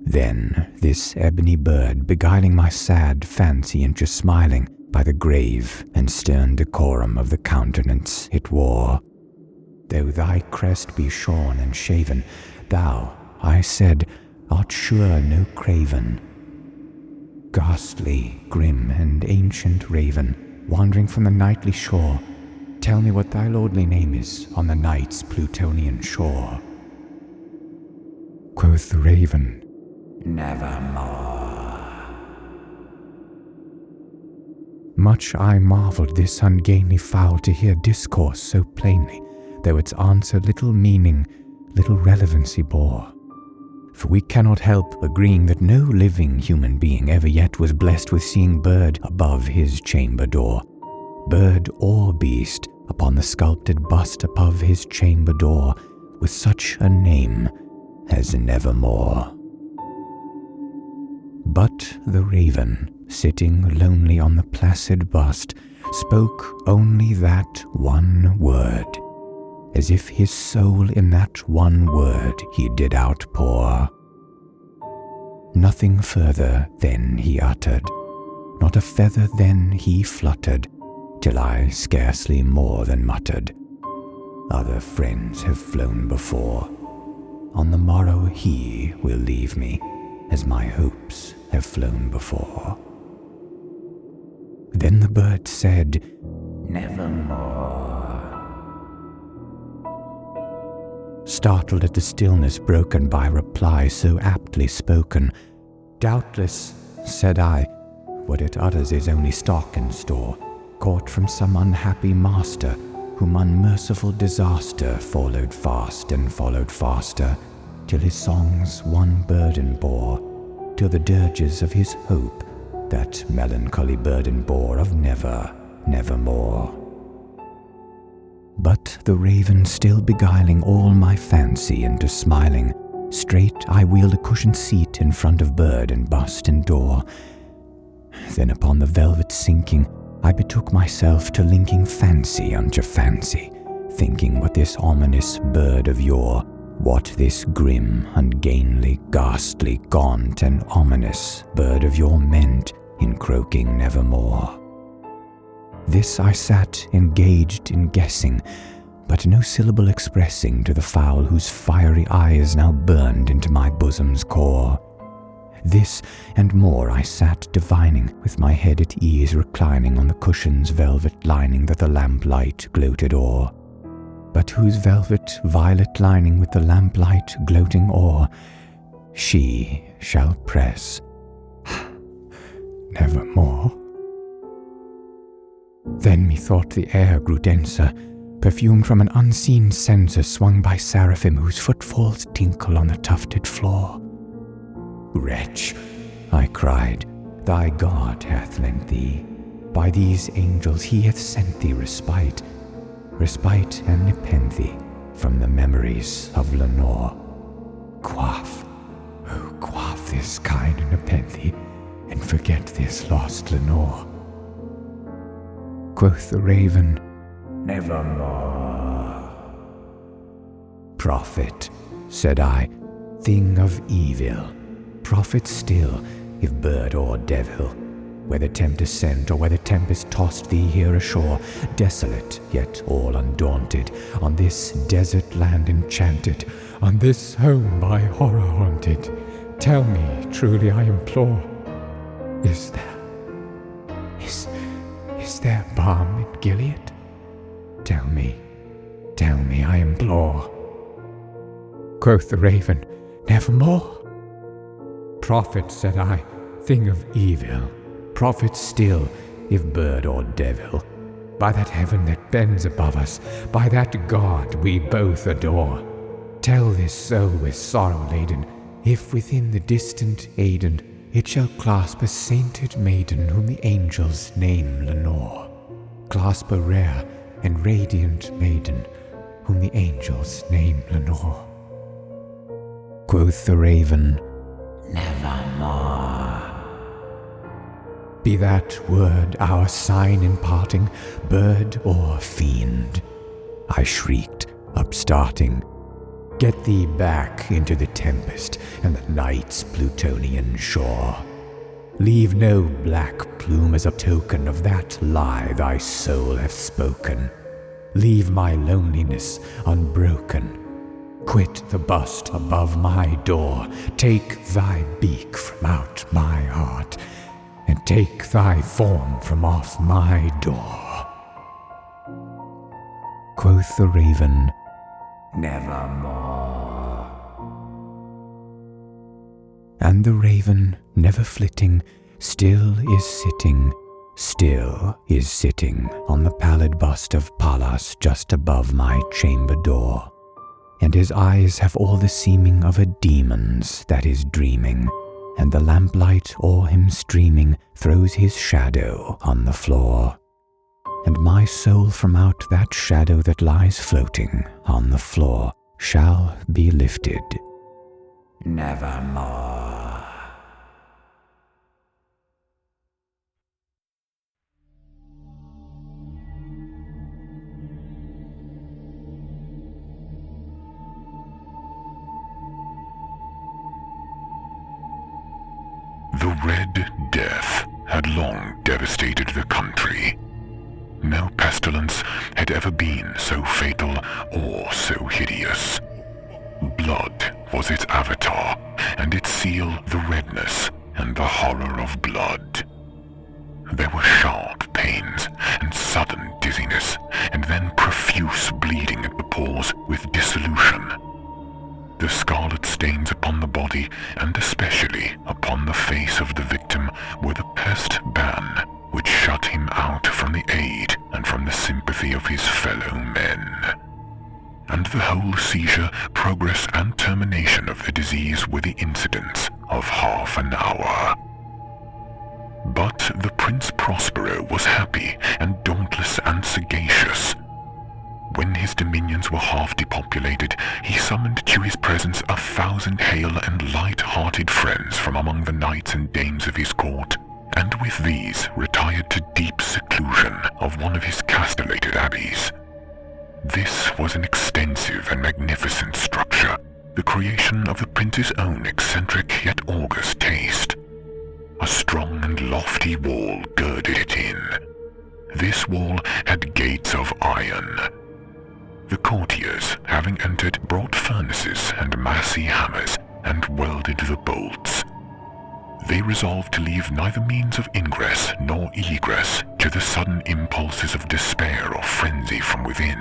Then this ebony bird, beguiling my sad fancy into smiling by the grave and stern decorum of the countenance it wore, "Though thy crest be shorn and shaven, thou," I said, "art sure no craven. Ghastly, grim, and ancient raven, wandering from the nightly shore, tell me what thy lordly name is on the night's Plutonian shore." Quoth the raven, "Nevermore." Much I marvelled this ungainly fowl to hear discourse so plainly, though its answer little meaning, little relevancy bore. For we cannot help agreeing that no living human being ever yet was blessed with seeing bird above his chamber door, bird or beast, upon the sculpted bust above his chamber door, with such a name as Nevermore. But the raven, sitting lonely on the placid bust, spoke only that one word, as if his soul in that one word he did outpour. Nothing further then he uttered, not a feather then he fluttered, till I scarcely more than muttered, "Other friends have flown before. On the morrow he will leave me, as my hopes have flown before." Then the bird said, "Nevermore." Startled at the stillness broken by reply so aptly spoken, "Doubtless," said I, "what it utters is only stock and store, caught from some unhappy master, whom unmerciful disaster followed fast and followed faster, till his songs one burden bore, till the dirges of his hope that melancholy burden bore of never, nevermore." But the raven still beguiling all my fancy into smiling, straight I wheeled a cushioned seat in front of bird and bust and door. Then upon the velvet sinking, I betook myself to linking fancy unto fancy, thinking what this ominous bird of yore, what this grim, ungainly, ghastly, gaunt, and ominous bird of yore meant in croaking nevermore. This I sat engaged in guessing, but no syllable expressing to the fowl whose fiery eyes now burned into my bosom's core. This and more I sat divining, with my head at ease reclining on the cushion's velvet lining that the lamplight gloated o'er, but whose velvet violet lining with the lamplight gloating o'er she shall press nevermore. Then methought the air grew denser, perfumed from an unseen censer swung by seraphim whose footfalls tinkle on the tufted floor. "Wretch," I cried, "thy God hath lent thee. By these angels he hath sent thee respite, respite and nepenthe from the memories of Lenore. Quaff, oh quaff this kind nepenthe, and forget this lost Lenore." Quoth the raven, "Nevermore." "Prophet," said I, "thing of evil, prophet still, if bird or devil, whether tempest sent or whether tempest tossed thee here ashore, desolate yet all undaunted, on this desert land enchanted, on this home by horror haunted, tell me truly I implore, is there balm in Gilead? Tell me, I implore." Quoth the raven, "Nevermore." "Prophet," said I, "thing of evil, prophet still, if bird or devil, by that heaven that bends above us, by that God we both adore, tell this soul with sorrow laden, if within the distant Aidenn it shall clasp a sainted maiden whom the angels name Lenore, clasp a rare and radiant maiden whom the angels name Lenore." Quoth the raven, "Nevermore." "Be that word our sign in parting, bird or fiend?" I shrieked, upstarting. "Get thee back into the tempest and the night's Plutonian shore. Leave no black plume as a token of that lie thy soul hath spoken. Leave my loneliness unbroken. Quit the bust above my door. Take thy beak from out my heart, and take thy form from off my door." Quoth the raven, "Nevermore." And the raven, never flitting, still is sitting on the pallid bust of Pallas just above my chamber door, and his eyes have all the seeming of a demon's that is dreaming, and the lamplight o'er him streaming throws his shadow on the floor, and my soul from out that shadow that lies floating on the floor shall be lifted. Nevermore. The Red Death had long devastated the country. No pestilence had ever been so fatal or so hideous. Blood was its avatar, and its seal the redness and the horror of blood. There were sharp pains and sudden dizziness, and then profuse bleeding at the pores with dissolution. The scarlet stains upon the body, and especially upon the face of the victim, were the pest ban which shut him out from the aid and from the sympathy of his fellow men. And the whole seizure, progress, and termination of the disease were the incidents of half an hour. But the Prince Prospero was happy and dauntless and sagacious. When his dominions were half depopulated, he summoned to his presence 1,000 hale and light-hearted friends from among the knights and dames of his court, and with these retired to deep seclusion of one of his castellated abbeys. This was an extensive and magnificent structure, the creation of the prince's own eccentric yet august taste. A strong and lofty wall girded it in. This wall had gates of iron. The courtiers, having entered, brought furnaces and massy hammers, and welded the bolts. They resolved to leave neither means of ingress nor egress to the sudden impulses of despair or frenzy from within.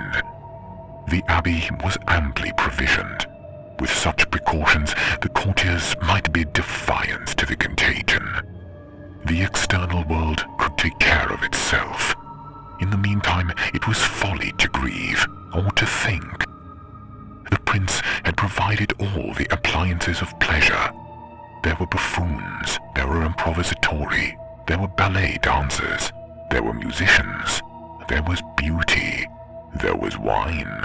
The abbey was amply provisioned. With such precautions, the courtiers might bid defiance to the contagion. The external world could take care of itself. In the meantime, it was folly to grieve, or to think. The prince had provided all the appliances of pleasure. There were buffoons, there were improvisatori, there were ballet dancers, there were musicians, there was beauty, there was wine.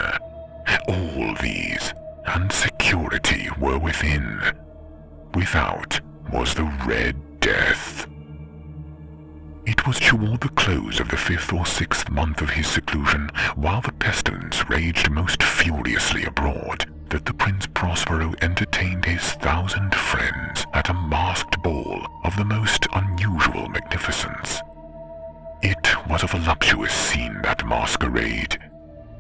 All these, and security, were within. Without was the Red Death. It was toward the close of the 5th or 6th month of his seclusion, while the pestilence raged most furiously abroad, that the Prince Prospero entertained his 1,000 friends at a masked ball of the most unusual magnificence. It was a voluptuous scene, that masquerade.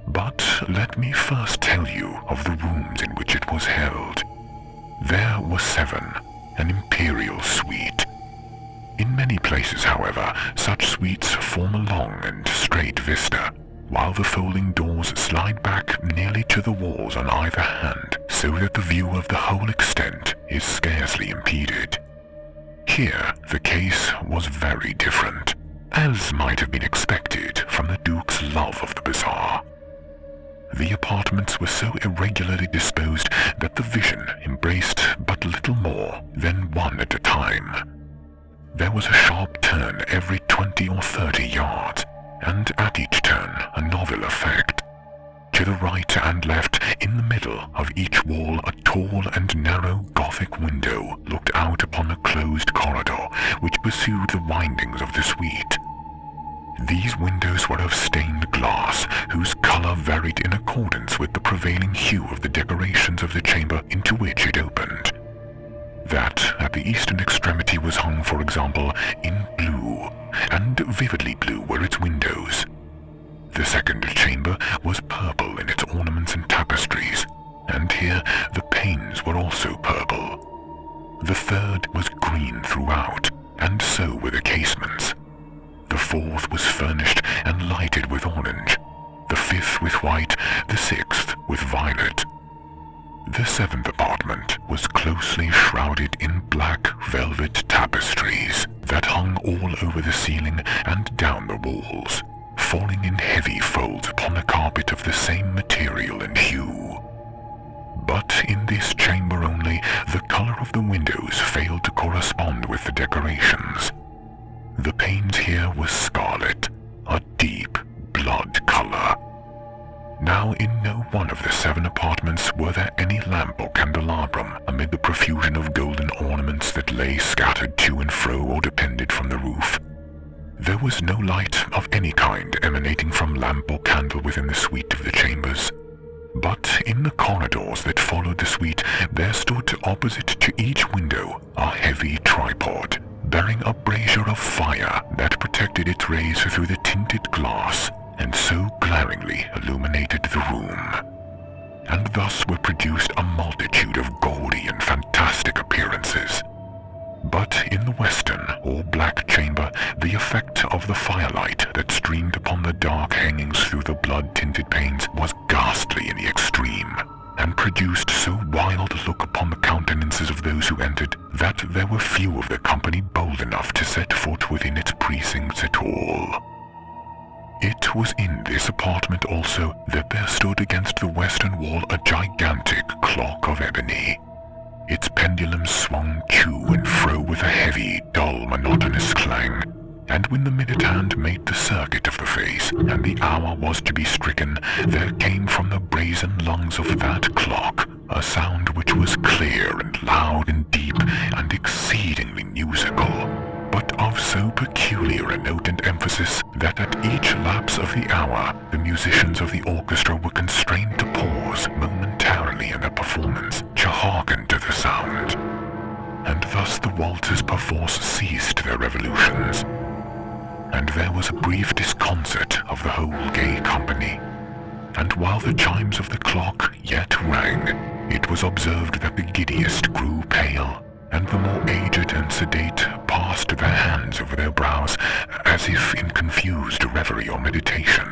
But let me first tell you of the rooms in which it was held. There were 7, an imperial suite. In many places, however, such suites form a long and straight vista, while the folding doors slide back nearly to the walls on either hand, so that the view of the whole extent is scarcely impeded. Here the case was very different, as might have been expected from the Duke's love of the bizarre. The apartments were so irregularly disposed that the vision embraced but little more than one at a time. There was a sharp turn every 20 or 30 yards, and at each turn a novel effect. To the right and left, in the middle of each wall, a tall and narrow Gothic window looked out upon a closed corridor which pursued the windings of the suite. These windows were of stained glass, whose color varied in accordance with the prevailing hue of the decorations of the chamber into which it opened. That at the eastern extremity was hung, for example, in blue, and vividly blue were its windows. The second chamber was purple in its ornaments and tapestries, and here the panes were also purple. The third was green throughout, and so were the casements. The fourth was furnished and lighted with orange, the fifth with white, the sixth with violet. The 7th apartment was closely shrouded in black velvet tapestries that hung all over the ceiling and down the walls, falling in heavy folds upon a carpet of the same material and hue. But in this chamber only, the color of the windows failed to correspond with the decorations. The panes here were scarlet, a deep blood color. Now, in no one of the 7 apartments were there any lamp or candelabrum amid the profusion of golden ornaments that lay scattered to and fro or depended from the roof. There was no light of any kind emanating from lamp or candle within the suite of the chambers. But in the corridors that followed the suite, there stood opposite to each window a heavy tripod, bearing a brazier of fire that protected its rays through the tinted glass, and so glaringly illuminated the room. And thus were produced a multitude of gaudy and fantastic appearances. But in the western, or black chamber, the effect of the firelight that streamed upon the dark hangings through the blood-tinted panes was ghastly in the extreme, and produced so wild a look upon the countenances of those who entered that there were few of the company bold enough to set foot within its precincts at all. It was in this apartment also that there stood against the western wall a gigantic clock of ebony. Its pendulum swung to and fro with a heavy, dull, monotonous clang, and when the minute hand made the circuit of the face, and the hour was to be stricken, there came from the brazen lungs of that clock a sound which was clear and loud and deep and exceedingly musical, but of so peculiar a note and emphasis that at each lapse of the hour the musicians of the orchestra were constrained to pause momentarily in their performance to hearken to the sound. And thus the waltzers perforce ceased their revolutions, and there was a brief disconcert of the whole gay company. And while the chimes of the clock yet rang, it was observed that the giddiest grew pale, and the more aged and sedate passed their hands over their brows, as if in confused reverie or meditation.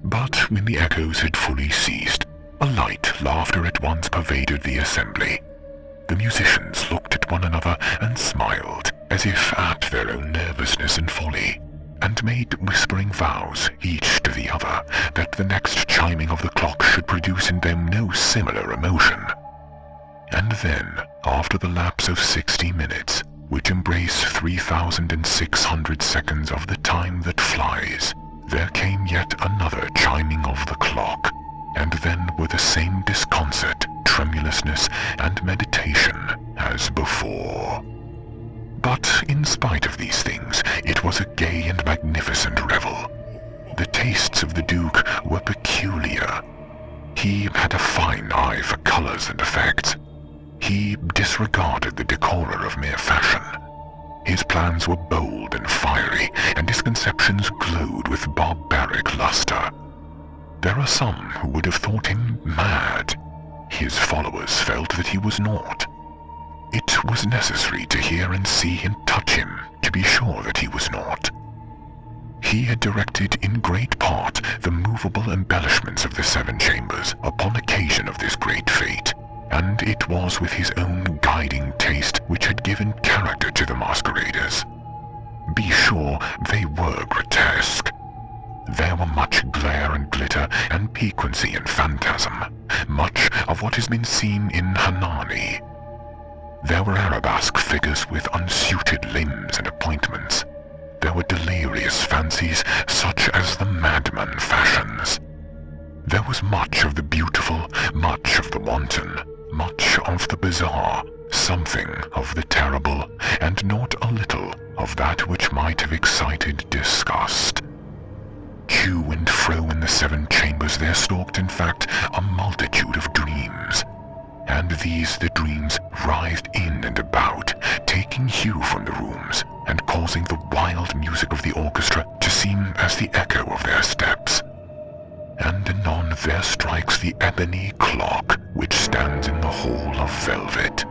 But when the echoes had fully ceased, a light laughter at once pervaded the assembly. The musicians looked at one another and smiled, as if at their own nervousness and folly, and made whispering vows, each to the other, that the next chiming of the clock should produce in them no similar emotion. And then, after the lapse of 60 minutes, which embrace 3,600 seconds of the time that flies, there came yet another chiming of the clock, and then with the same disconcert, tremulousness, and meditation as before. But in spite of these things, it was a gay and magnificent revel. The tastes of the Duke were peculiar. He had a fine eye for colors and effects. He disregarded the decora of mere fashion. His plans were bold and fiery, and his conceptions glowed with barbaric luster. There are some who would have thought him mad. His followers felt that he was not. It was necessary to hear and see and touch him to be sure that he was not. He had directed in great part the movable embellishments of the 7 chambers upon occasion of this great fete, and it was with his own guiding taste which had given character to the masqueraders. Be sure they were grotesque. There were much glare and glitter and piquancy and phantasm, much of what has been seen in Hernani. There were arabesque figures with unsuited limbs and appointments. There were delirious fancies such as the madman fashions. There was much of the beautiful, much of the wanton, much of the bizarre, something of the terrible, and not a little of that which might have excited disgust. To and fro in the 7 chambers there stalked, in fact, a multitude of dreams, and these the dreams writhed in and about, taking hue from the rooms, and causing the wild music of the orchestra to seem as the echo of their steps. And anon there strikes the ebony clock which stands in the hall of velvet.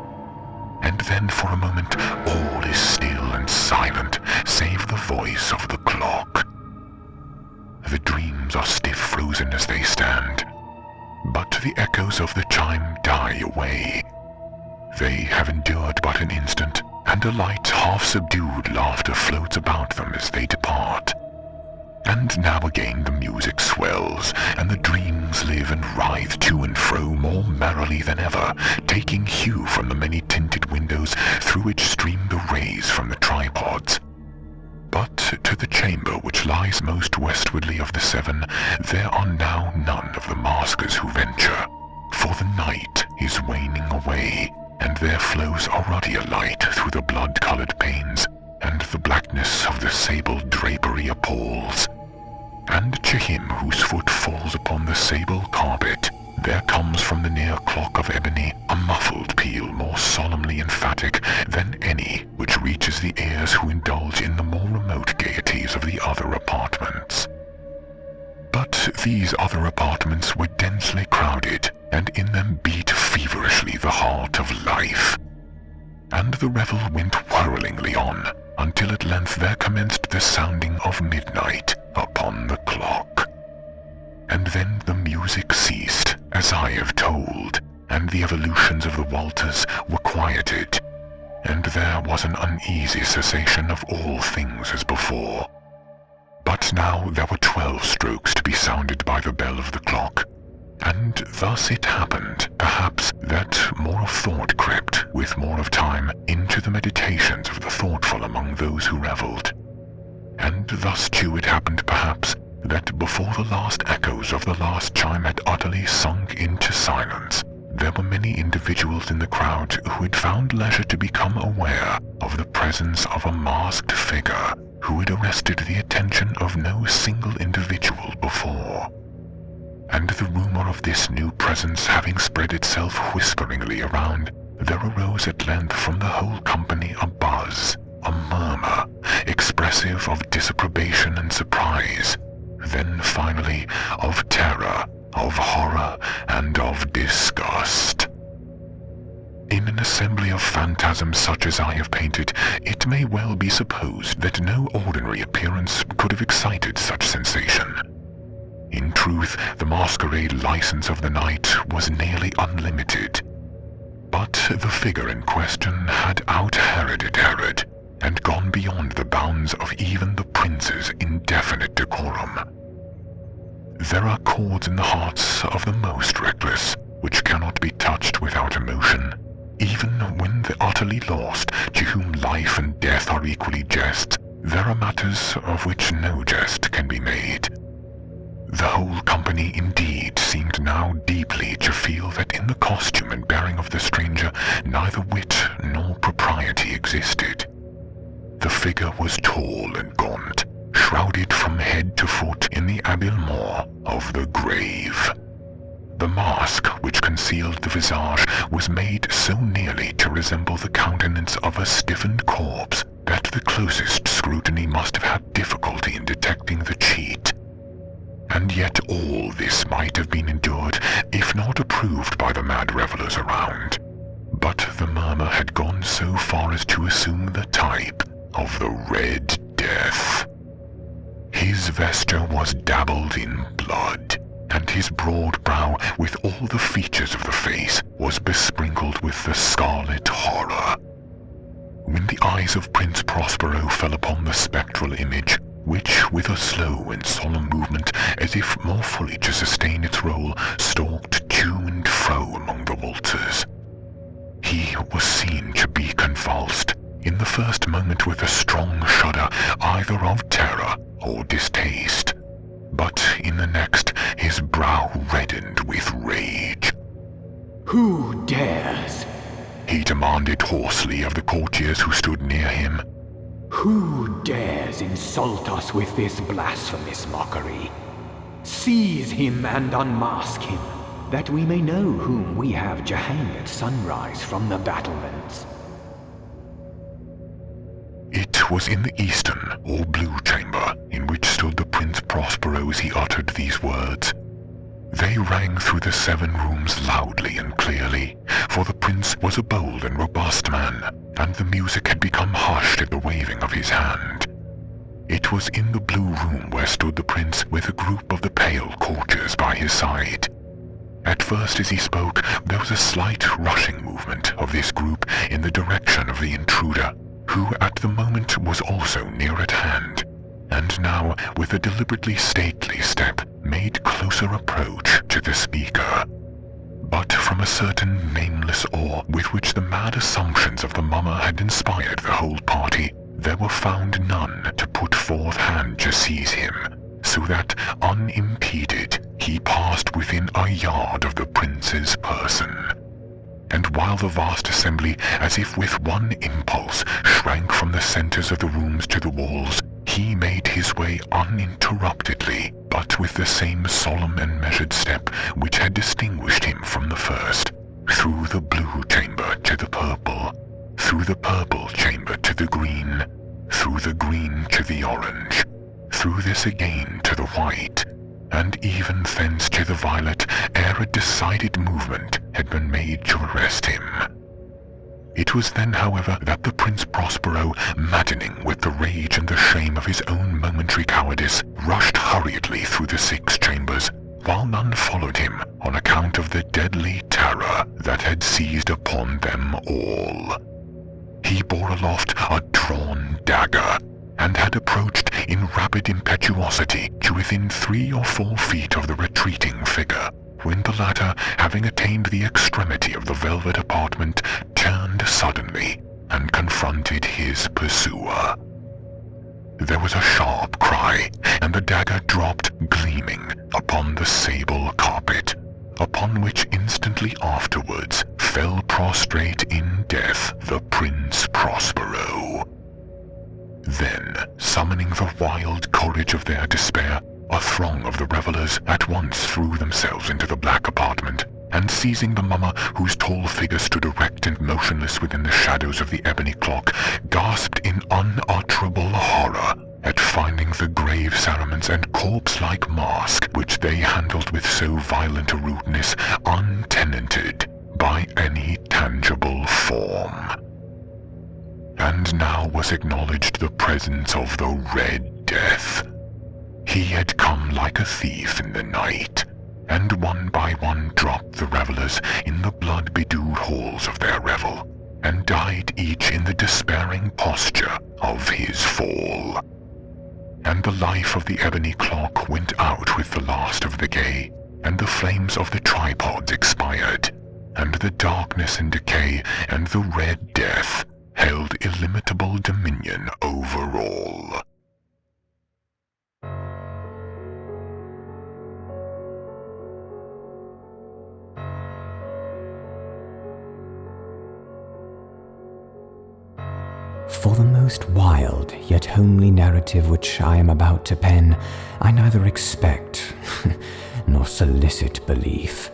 And then for a moment all is still and silent, save the voice of the clock. The dreams are stiff frozen as they stand, but the echoes of the chime die away. They have endured but an instant, and a light, half-subdued laughter floats about them as they depart. And now again the music swells, and the dreams live and writhe to and fro more merrily than ever, taking hue from the many tinted windows through which stream the rays from the tripods. But to the chamber which lies most westwardly of the seven, there are now none of the maskers who venture, for the night is waning away, and there flows a ruddier light through the blood-colored panes, and the blackness of the sable drapery appalls. And to him whose foot falls upon the sable carpet, there comes from the near clock of ebony a muffled peal more solemnly emphatic than any which reaches the ears who indulge in the more remote gaieties of the other apartments. But these other apartments were densely crowded, and in them beat feverishly the heart of life. And the revel went whirlingly on, until at length there commenced the sounding of midnight upon the clock. And then the music ceased, as I have told, and the evolutions of the walters were quieted, and there was an uneasy cessation of all things as before. But now there were 12 strokes to be sounded by the bell of the clock, and thus it happened, perhaps, that more of thought crept, with more of time, into the meditations of the thoughtful among those who revelled. And thus too it happened, perhaps, that before the last echoes of the last chime had utterly sunk into silence, there were many individuals in the crowd who had found leisure to become aware of the presence of a masked figure who had arrested the attention of no single individual before. And the rumor of this new presence having spread itself whisperingly around, there arose at length from the whole company a buzz, a murmur, expressive of disapprobation and surprise, then finally of terror, of horror, and of disgust. In an assembly of phantasms such as I have painted, it may well be supposed that no ordinary appearance could have excited such sensation. In truth, the masquerade license of the night was nearly unlimited. But the figure in question had out-Heroded Herod, and gone beyond the bounds of even the prince's indefinite decorum. There are chords in the hearts of the most reckless, which cannot be touched without emotion, even when the utterly lost, to whom life and death are equally jests, there are matters of which no jest can be made. The whole company indeed seemed now deeply to feel that in the costume and bearing of the stranger neither wit nor propriety existed. The figure was tall and gaunt, shrouded from head to foot in the habiliments of the grave. The mask which concealed the visage was made so nearly to resemble the countenance of a stiffened corpse that the closest scrutiny must have had difficulty in detecting the cheat. And yet all this might have been endured, if not approved by the mad revellers around. But the murmur had gone so far as to assume the type of the Red Death. His vesture was dabbled in blood, and his broad brow, with all the features of the face, was besprinkled with the scarlet horror. When the eyes of Prince Prospero fell upon the spectral image, which, with a slow and solemn movement, as if more fully to sustain its role, stalked to and fro among the walters, he was seen to be convulsed, in the first moment with a strong shudder either of terror or distaste, but in the next his brow reddened with rage. "Who dares?" he demanded hoarsely of the courtiers who stood near him. "Who dares insult us with this blasphemous mockery? Seize him and unmask him, that we may know whom we have to hang at sunrise from the battlements." It was in the eastern, or blue chamber, in which stood the Prince Prospero as he uttered these words. They rang through the 7 rooms loudly and clearly, for the prince was a bold and robust man, and the music had become hushed at the waving of his hand. It was in the blue room where stood the prince with a group of the pale courtiers by his side. At first as he spoke, there was a slight rushing movement of this group in the direction of the intruder, who at the moment was also near at hand, and now, with a deliberately stately step, made closer approach to the speaker. But from a certain nameless awe with which the mad assumptions of the mummer had inspired the whole party, there were found none to put forth hand to seize him, so that, unimpeded, he passed within a yard of the prince's person. And while the vast assembly, as if with one impulse, shrank from the centers of the rooms to the walls, he made his way uninterruptedly, but with the same solemn and measured step which had distinguished him from the first, through the blue chamber to the purple, through the purple chamber to the green, through the green to the orange, through this again to the white, and even thence to the violet, ere a decided movement had been made to arrest him. It was then, however, that the Prince Prospero, maddening with the rage and the shame of his own momentary cowardice, rushed hurriedly through the 6 chambers, while none followed him on account of the deadly terror that had seized upon them all. He bore aloft a drawn dagger, and had approached in rapid impetuosity to within 3 or 4 feet of the retreating figure, when the latter, having attained the extremity of the velvet apartment, turned suddenly and confronted his pursuer. There was a sharp cry, and the dagger dropped gleaming upon the sable carpet, upon which instantly afterwards fell prostrate in death the Prince Prospero. Then, summoning the wild courage of their despair, a throng of the revelers at once threw themselves into the black apartment, and seizing the mummer, whose tall figure stood erect and motionless within the shadows of the ebony clock, gasped in unutterable horror at finding the grave cerements and corpse-like mask which they handled with so violent a rudeness untenanted by any tangible form. And now was acknowledged the presence of the Red Death. He had come like a thief in the night, and one by one dropped the revelers in the blood-bedewed halls of their revel, and died each in the despairing posture of his fall. And the life of the ebony clock went out with the last of the gay, and the flames of the tripods expired, and the darkness and decay and the Red Death held illimitable dominion over all. For the most wild yet homely narrative which I am about to pen, I neither expect nor solicit belief.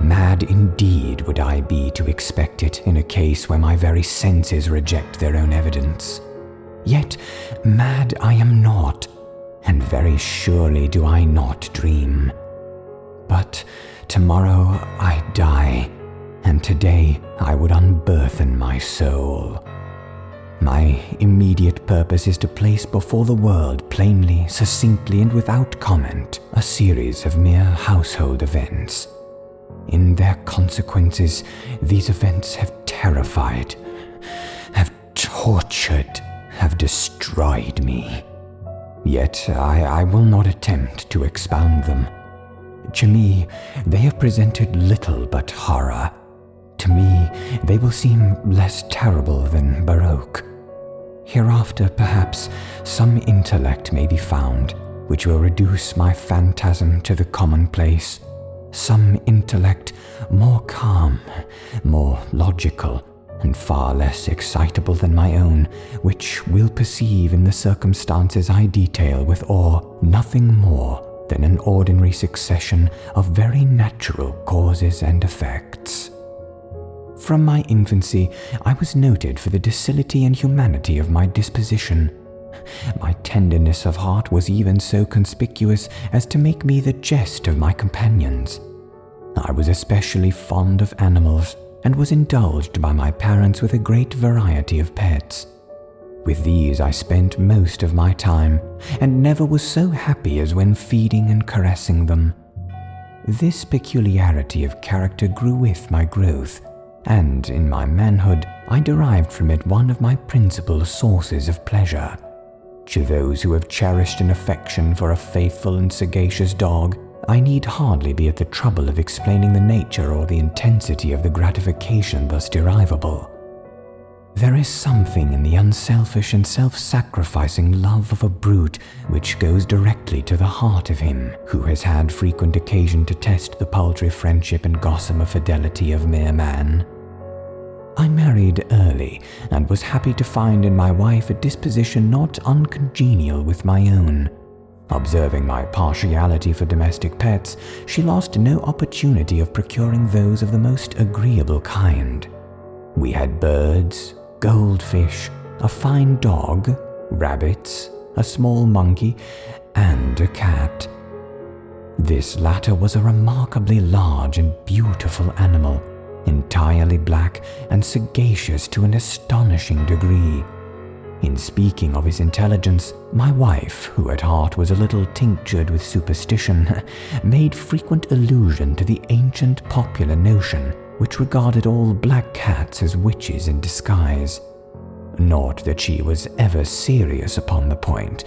Mad indeed would I be to expect it in a case where my very senses reject their own evidence. Yet mad I am not, and very surely do I not dream. But tomorrow I die, and today I would unburthen my soul. My immediate purpose is to place before the world plainly, succinctly, and without comment a series of mere household events. In their consequences, these events have terrified, have tortured, have destroyed me. Yet I will not attempt to expound them. To me, they have presented little but horror. To me, they will seem less terrible than Baroque. Hereafter, perhaps, some intellect may be found which will reduce my phantasm to the commonplace. Some intellect more calm, more logical, and far less excitable than my own, which will perceive in the circumstances I detail with awe nothing more than an ordinary succession of very natural causes and effects. From my infancy, I was noted for the docility and humanity of my disposition. My tenderness of heart was even so conspicuous as to make me the jest of my companions. I was especially fond of animals, and was indulged by my parents with a great variety of pets. With these I spent most of my time, and never was so happy as when feeding and caressing them. This peculiarity of character grew with my growth, and in my manhood I derived from it one of my principal sources of pleasure. To those who have cherished an affection for a faithful and sagacious dog, I need hardly be at the trouble of explaining the nature or the intensity of the gratification thus derivable. There is something in the unselfish and self-sacrificing love of a brute which goes directly to the heart of him who has had frequent occasion to test the paltry friendship and gossamer fidelity of mere man. I married early and was happy to find in my wife a disposition not uncongenial with my own. Observing my partiality for domestic pets, she lost no opportunity of procuring those of the most agreeable kind. We had birds, goldfish, a fine dog, rabbits, a small monkey, and a cat. This latter was a remarkably large and beautiful animal, entirely black and sagacious to an astonishing degree. In speaking of his intelligence, my wife, who at heart was a little tinctured with superstition, made frequent allusion to the ancient popular notion which regarded all black cats as witches in disguise. Not that she was ever serious upon the point,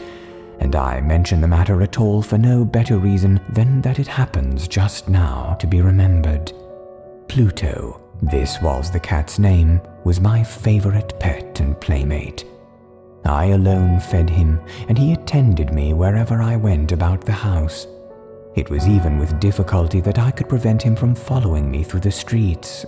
and I mention the matter at all for no better reason than that it happens just now to be remembered. Pluto, this was the cat's name, was my favorite pet and playmate. I alone fed him, and he attended me wherever I went about the house. It was even with difficulty that I could prevent him from following me through the streets.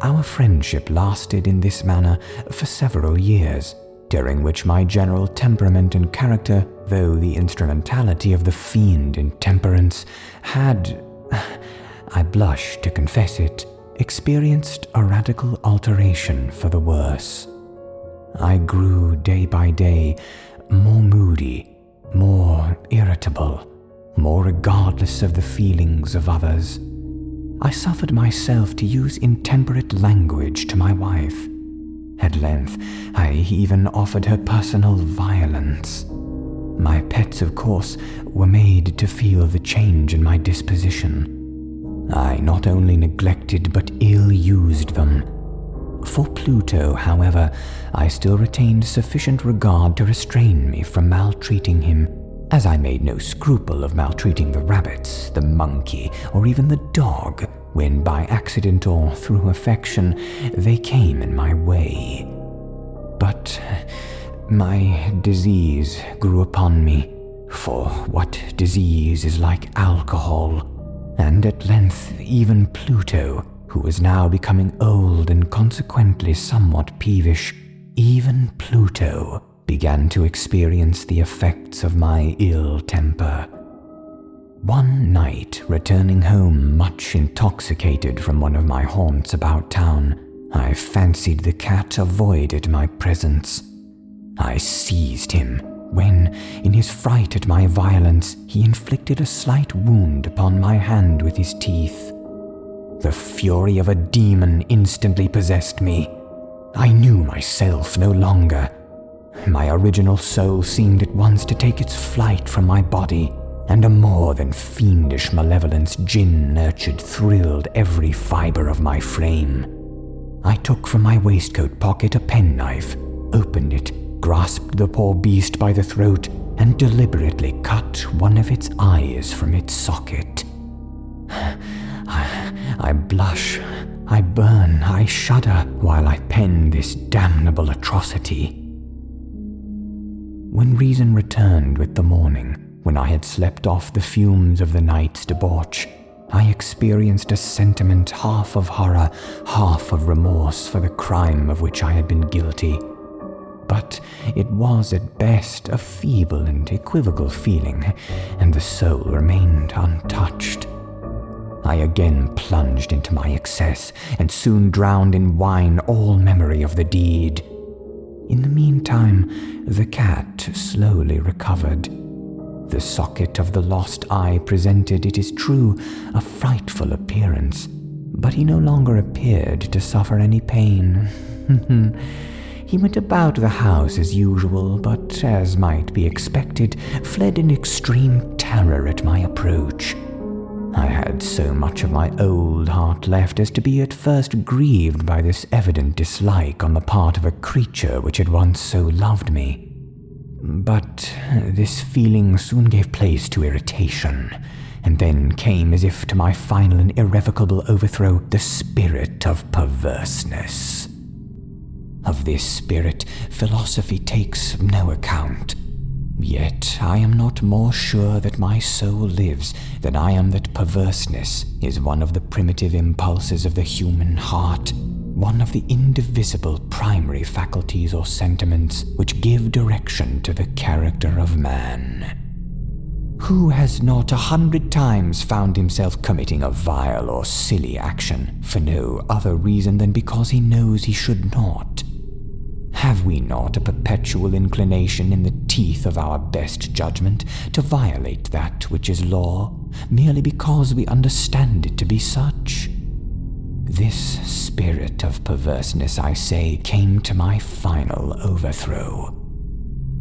Our friendship lasted in this manner for several years, during which my general temperament and character, though the instrumentality of the fiend intemperance, had, I blush to confess it, experienced a radical alteration for the worse. I grew day by day more moody, more irritable, more regardless of the feelings of others. I suffered myself to use intemperate language to my wife. At length, I even offered her personal violence. My pets, of course, were made to feel the change in my disposition. I not only neglected but ill-used them. For Pluto, however, I still retained sufficient regard to restrain me from maltreating him, as I made no scruple of maltreating the rabbits, the monkey, or even the dog, when by accident or through affection they came in my way. But my disease grew upon me, for what disease is like alcohol, and at length even Pluto, who was now becoming old and consequently somewhat peevish, even Pluto began to experience the effects of my ill temper. One night, returning home much intoxicated from one of my haunts about town, I fancied the cat avoided my presence. I seized him, when, in his fright at my violence, he inflicted a slight wound upon my hand with his teeth. The fury of a demon instantly possessed me. I knew myself no longer. My original soul seemed at once to take its flight from my body, and a more than fiendish malevolence gin-nurtured thrilled every fibre of my frame. I took from my waistcoat pocket a penknife, opened it, grasped the poor beast by the throat, and deliberately cut one of its eyes from its socket. I blush, I burn, I shudder while I pen this damnable atrocity. When reason returned with the morning, when I had slept off the fumes of the night's debauch, I experienced a sentiment half of horror, half of remorse for the crime of which I had been guilty. But it was at best a feeble and equivocal feeling, and the soul remained untouched. I again plunged into my excess, and soon drowned in wine all memory of the deed. In the meantime, the cat slowly recovered. The socket of the lost eye presented, it is true, a frightful appearance, but he no longer appeared to suffer any pain. He went about the house as usual, but, as might be expected, fled in extreme terror at my approach. I had so much of my old heart left as to be at first grieved by this evident dislike on the part of a creature which had once so loved me. But this feeling soon gave place to irritation, and then came, as if to my final and irrevocable overthrow, the spirit of perverseness. Of this spirit, philosophy takes no account. Yet I am not more sure that my soul lives than I am that perverseness is one of the primitive impulses of the human heart, one of the indivisible primary faculties or sentiments which give direction to the character of man. Who has not 100 times found himself committing a vile or silly action for no other reason than because he knows he should not? Have we not a perpetual inclination in the teeth of our best judgment to violate that which is law, merely because we understand it to be such? This spirit of perverseness, I say, came to my final overthrow.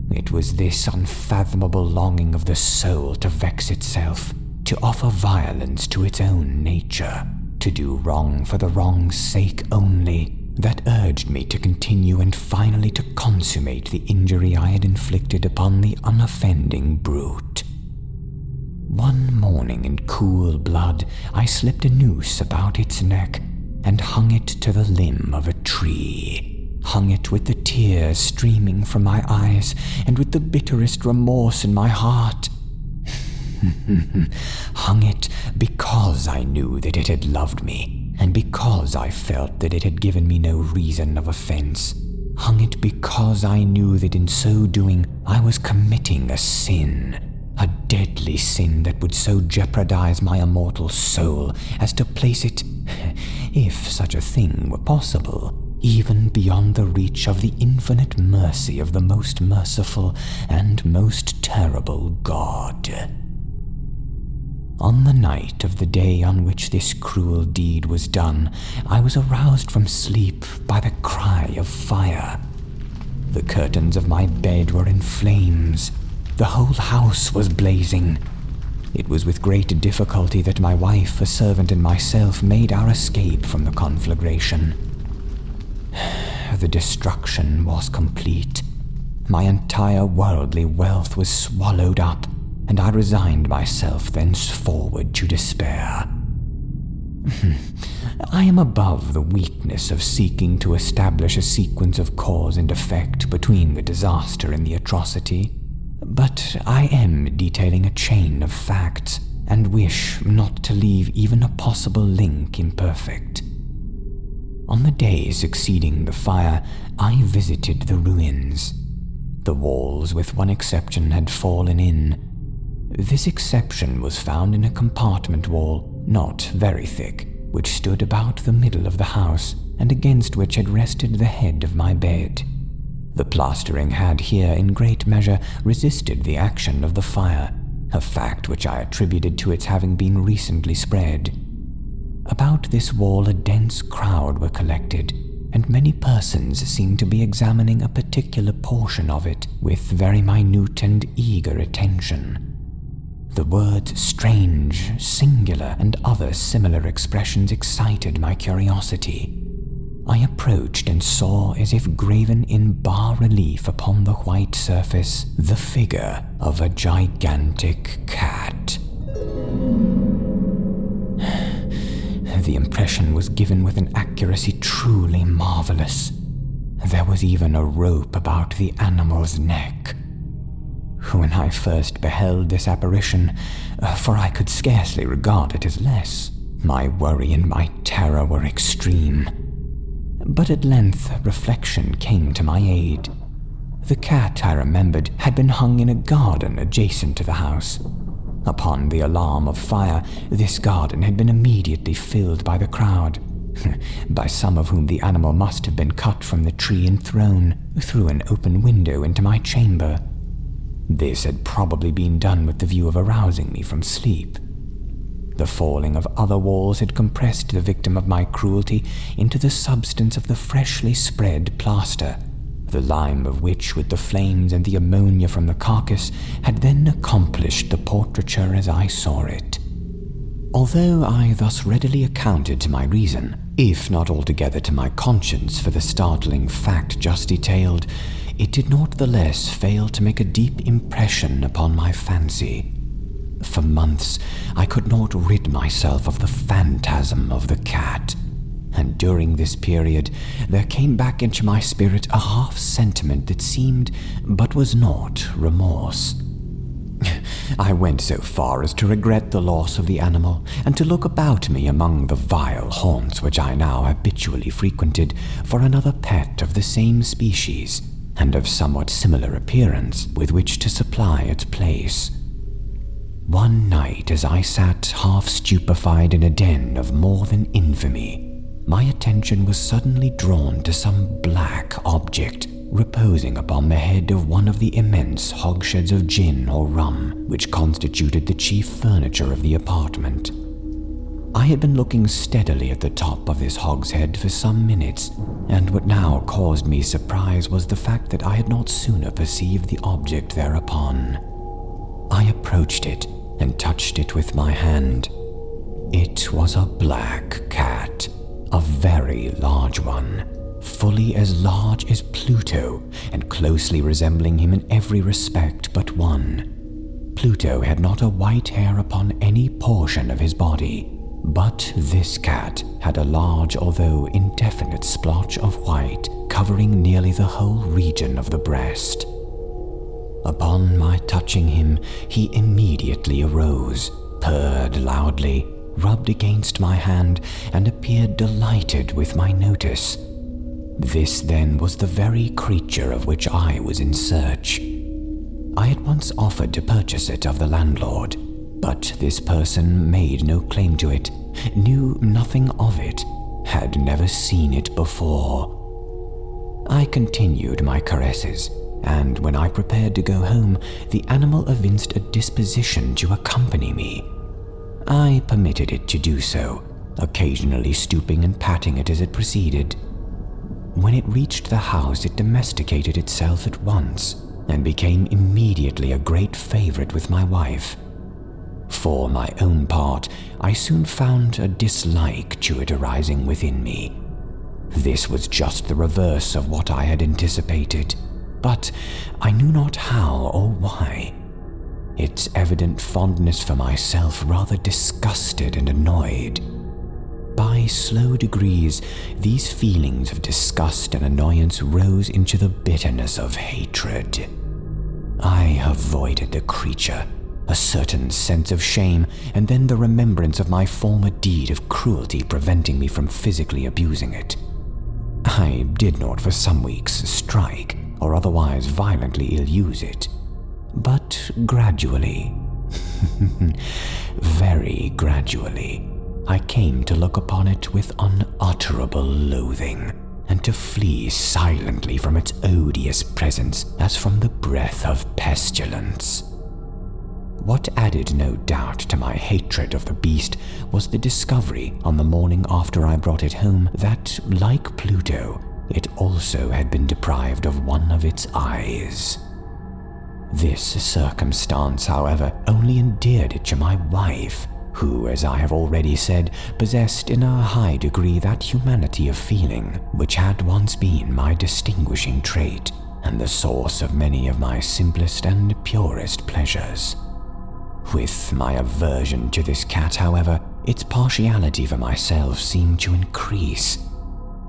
It was this unfathomable longing of the soul to vex itself, to offer violence to its own nature, to do wrong for the wrong's sake only, that urged me to continue and finally to consummate the injury I had inflicted upon the unoffending brute. One morning in cool blood, I slipped a noose about its neck and hung it to the limb of a tree. Hung it with the tears streaming from my eyes and with the bitterest remorse in my heart. Hung it because I knew that it had loved me, and because I felt that it had given me no reason of offense. Hung it because I knew that in so doing I was committing a sin, a deadly sin that would so jeopardize my immortal soul as to place it, if such a thing were possible, even beyond the reach of the infinite mercy of the most merciful and most terrible God. On the night of the day on which this cruel deed was done, I was aroused from sleep by the cry of fire. The curtains of my bed were in flames. The whole house was blazing. It was with great difficulty that my wife, a servant, and myself made our escape from the conflagration. The destruction was complete. My entire worldly wealth was swallowed up, and I resigned myself thenceforward to despair. I am above the weakness of seeking to establish a sequence of cause and effect between the disaster and the atrocity, but I am detailing a chain of facts, and wish not to leave even a possible link imperfect. On the day succeeding the fire, I visited the ruins. The walls, with one exception, had fallen in. This exception was found in a compartment wall, not very thick, which stood about the middle of the house, and against which had rested the head of my bed. The plastering had here in great measure resisted the action of the fire, a fact which I attributed to its having been recently spread. About this wall a dense crowd were collected, and many persons seemed to be examining a particular portion of it with very minute and eager attention. The words strange, singular, and other similar expressions excited my curiosity. I approached and saw, as if graven in bas-relief upon the white surface, the figure of a gigantic cat. The impression was given with an accuracy truly marvelous. There was even a rope about the animal's neck. When I first beheld this apparition, for I could scarcely regard it as less, my worry and my terror were extreme. But at length reflection came to my aid. The cat, I remembered, had been hung in a garden adjacent to the house. Upon the alarm of fire, this garden had been immediately filled by the crowd, by some of whom the animal must have been cut from the tree and thrown through an open window into my chamber. This had probably been done with the view of arousing me from sleep. The falling of other walls had compressed the victim of my cruelty into the substance of the freshly spread plaster, the lime of which, with the flames and the ammonia from the carcass, had then accomplished the portraiture as I saw it. Although I thus readily accounted to my reason, if not altogether to my conscience, for the startling fact just detailed, it did not the less fail to make a deep impression upon my fancy. For months, I could not rid myself of the phantasm of the cat, and during this period, there came back into my spirit a half-sentiment that seemed, but was not, remorse. I went so far as to regret the loss of the animal, and to look about me among the vile haunts which I now habitually frequented for another pet of the same species, and of somewhat similar appearance, with which to supply its place. One night, as I sat half stupefied in a den of more than infamy, my attention was suddenly drawn to some black object reposing upon the head of one of the immense hogsheads of gin or rum which constituted the chief furniture of the apartment. I had been looking steadily at the top of this hogshead for some minutes, and what now caused me surprise was the fact that I had not sooner perceived the object thereupon. I approached it and touched it with my hand. It was a black cat, a very large one, fully as large as Pluto, and closely resembling him in every respect but one. Pluto had not a white hair upon any portion of his body, but this cat had a large, although indefinite, splotch of white covering nearly the whole region of the breast. Upon my touching him, he immediately arose, purred loudly, rubbed against my hand, and appeared delighted with my notice. This, then, was the very creature of which I was in search. I had once offered to purchase it of the landlord, but this person made no claim to it, knew nothing of it, had never seen it before. I continued my caresses, and when I prepared to go home, the animal evinced a disposition to accompany me. I permitted it to do so, occasionally stooping and patting it as it proceeded. When it reached the house, it domesticated itself at once, and became immediately a great favorite with my wife. For my own part, I soon found a dislike to it arising within me. This was just the reverse of what I had anticipated, but I knew not how or why. Its evident fondness for myself rather disgusted and annoyed. By slow degrees, these feelings of disgust and annoyance rose into the bitterness of hatred. I avoided the creature, a certain sense of shame, and then the remembrance of my former deed of cruelty preventing me from physically abusing it. I did not for some weeks strike or otherwise violently ill-use it, but gradually, very gradually, I came to look upon it with unutterable loathing, and to flee silently from its odious presence as from the breath of pestilence. What added no doubt to my hatred of the beast was the discovery on the morning after I brought it home that, like Pluto, it also had been deprived of one of its eyes. This circumstance, however, only endeared it to my wife, who, as I have already said, possessed in a high degree that humanity of feeling which had once been my distinguishing trait and the source of many of my simplest and purest pleasures. With my aversion to this cat, however, its partiality for myself seemed to increase.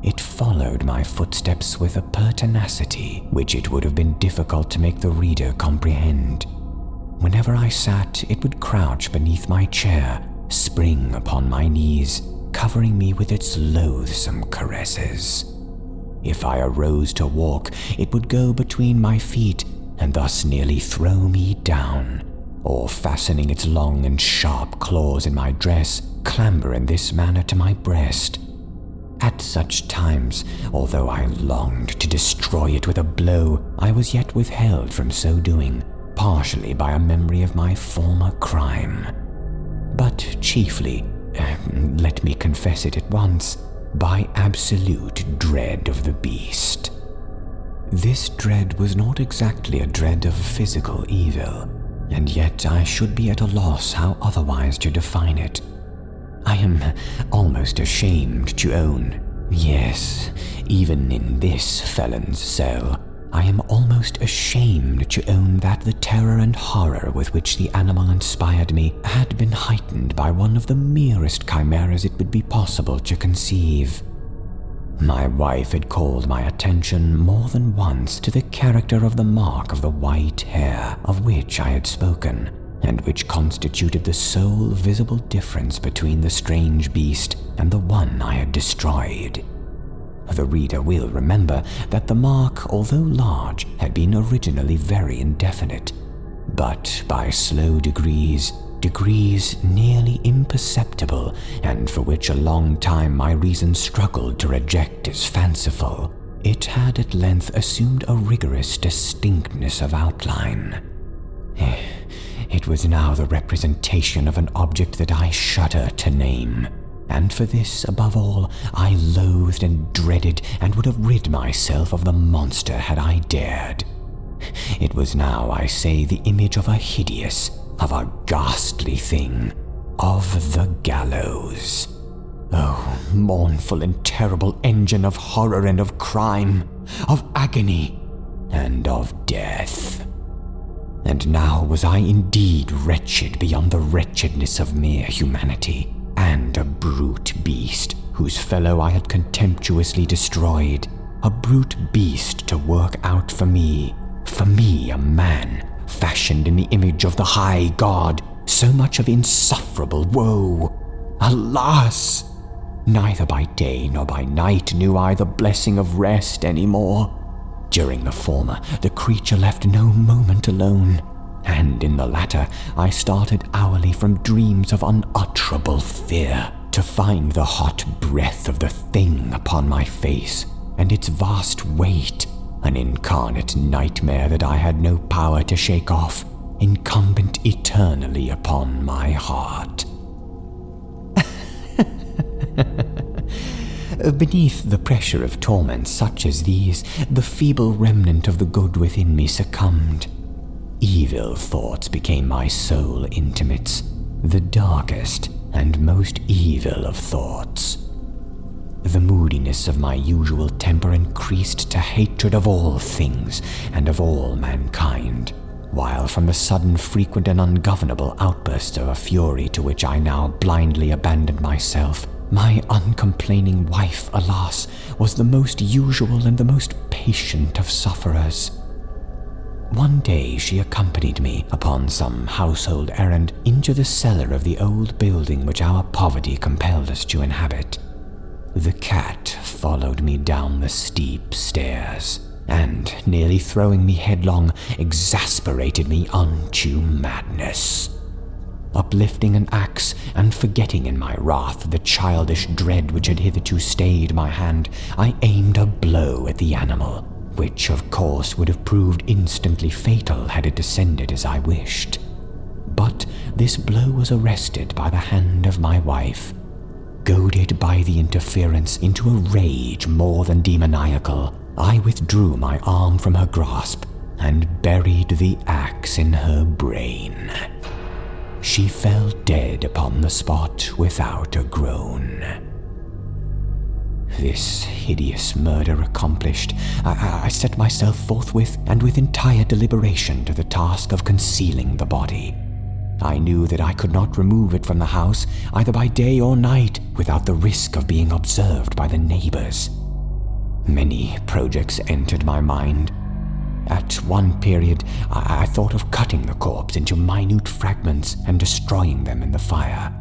It followed my footsteps with a pertinacity which it would have been difficult to make the reader comprehend. Whenever I sat, it would crouch beneath my chair, spring upon my knees, covering me with its loathsome caresses. If I arose to walk, it would go between my feet and thus nearly throw me down, or fastening its long and sharp claws in my dress, clamber in this manner to my breast. At such times, although I longed to destroy it with a blow, I was yet withheld from so doing, partially by a memory of my former crime, but chiefly, let me confess it at once, by absolute dread of the beast. This dread was not exactly a dread of physical evil, and yet I should be at a loss how otherwise to define it. I am almost ashamed to own, yes, even in this felon's cell, I am almost ashamed to own that the terror and horror with which the animal inspired me had been heightened by one of the merest chimeras it would be possible to conceive. My wife had called my attention more than once to the character of the mark of the white hair of which I had spoken, and which constituted the sole visible difference between the strange beast and the one I had destroyed. The reader will remember that the mark, although large, had been originally very indefinite, but by slow degrees nearly imperceptible, and for which a long time my reason struggled to reject as fanciful, it had at length assumed a rigorous distinctness of outline. It was now the representation of an object that I shudder to name, and for this, above all, I loathed and dreaded and would have rid myself of the monster had I dared. It was now, I say, the image of a hideous, of a ghastly thing, of the gallows. Oh, mournful and terrible engine of horror and of crime, of agony and of death. And now was I indeed wretched beyond the wretchedness of mere humanity, and a brute beast whose fellow I had contemptuously destroyed, a brute beast to work out for me a man, fashioned in the image of the high God, so much of insufferable woe. Alas! Neither by day nor by night knew I the blessing of rest any more. During the former, the creature left no moment alone, and in the latter, I started hourly from dreams of unutterable fear, to find the hot breath of the thing upon my face, and its vast weight, an incarnate nightmare that I had no power to shake off, incumbent eternally upon my heart. Beneath the pressure of torments such as these, the feeble remnant of the good within me succumbed. Evil thoughts became my sole intimates, the darkest and most evil of thoughts. The moodiness of my usual temper increased to hatred of all things and of all mankind, while from the sudden, frequent and ungovernable outbursts of a fury to which I now blindly abandoned myself, my uncomplaining wife, alas, was the most usual and the most patient of sufferers. One day she accompanied me, upon some household errand, into the cellar of the old building which our poverty compelled us to inhabit. The cat followed me down the steep stairs, and, nearly throwing me headlong, exasperated me unto madness. Uplifting an axe, and forgetting in my wrath the childish dread which had hitherto stayed my hand, I aimed a blow at the animal, which of course would have proved instantly fatal had it descended as I wished. But this blow was arrested by the hand of my wife. Goaded by the interference into a rage more than demoniacal, I withdrew my arm from her grasp and buried the axe in her brain. She fell dead upon the spot without a groan. This hideous murder accomplished, I set myself forthwith and with entire deliberation to the task of concealing the body. I knew that I could not remove it from the house, either by day or night, without the risk of being observed by the neighbors. Many projects entered my mind. At one period, I thought of cutting the corpse into minute fragments and destroying them in the fire.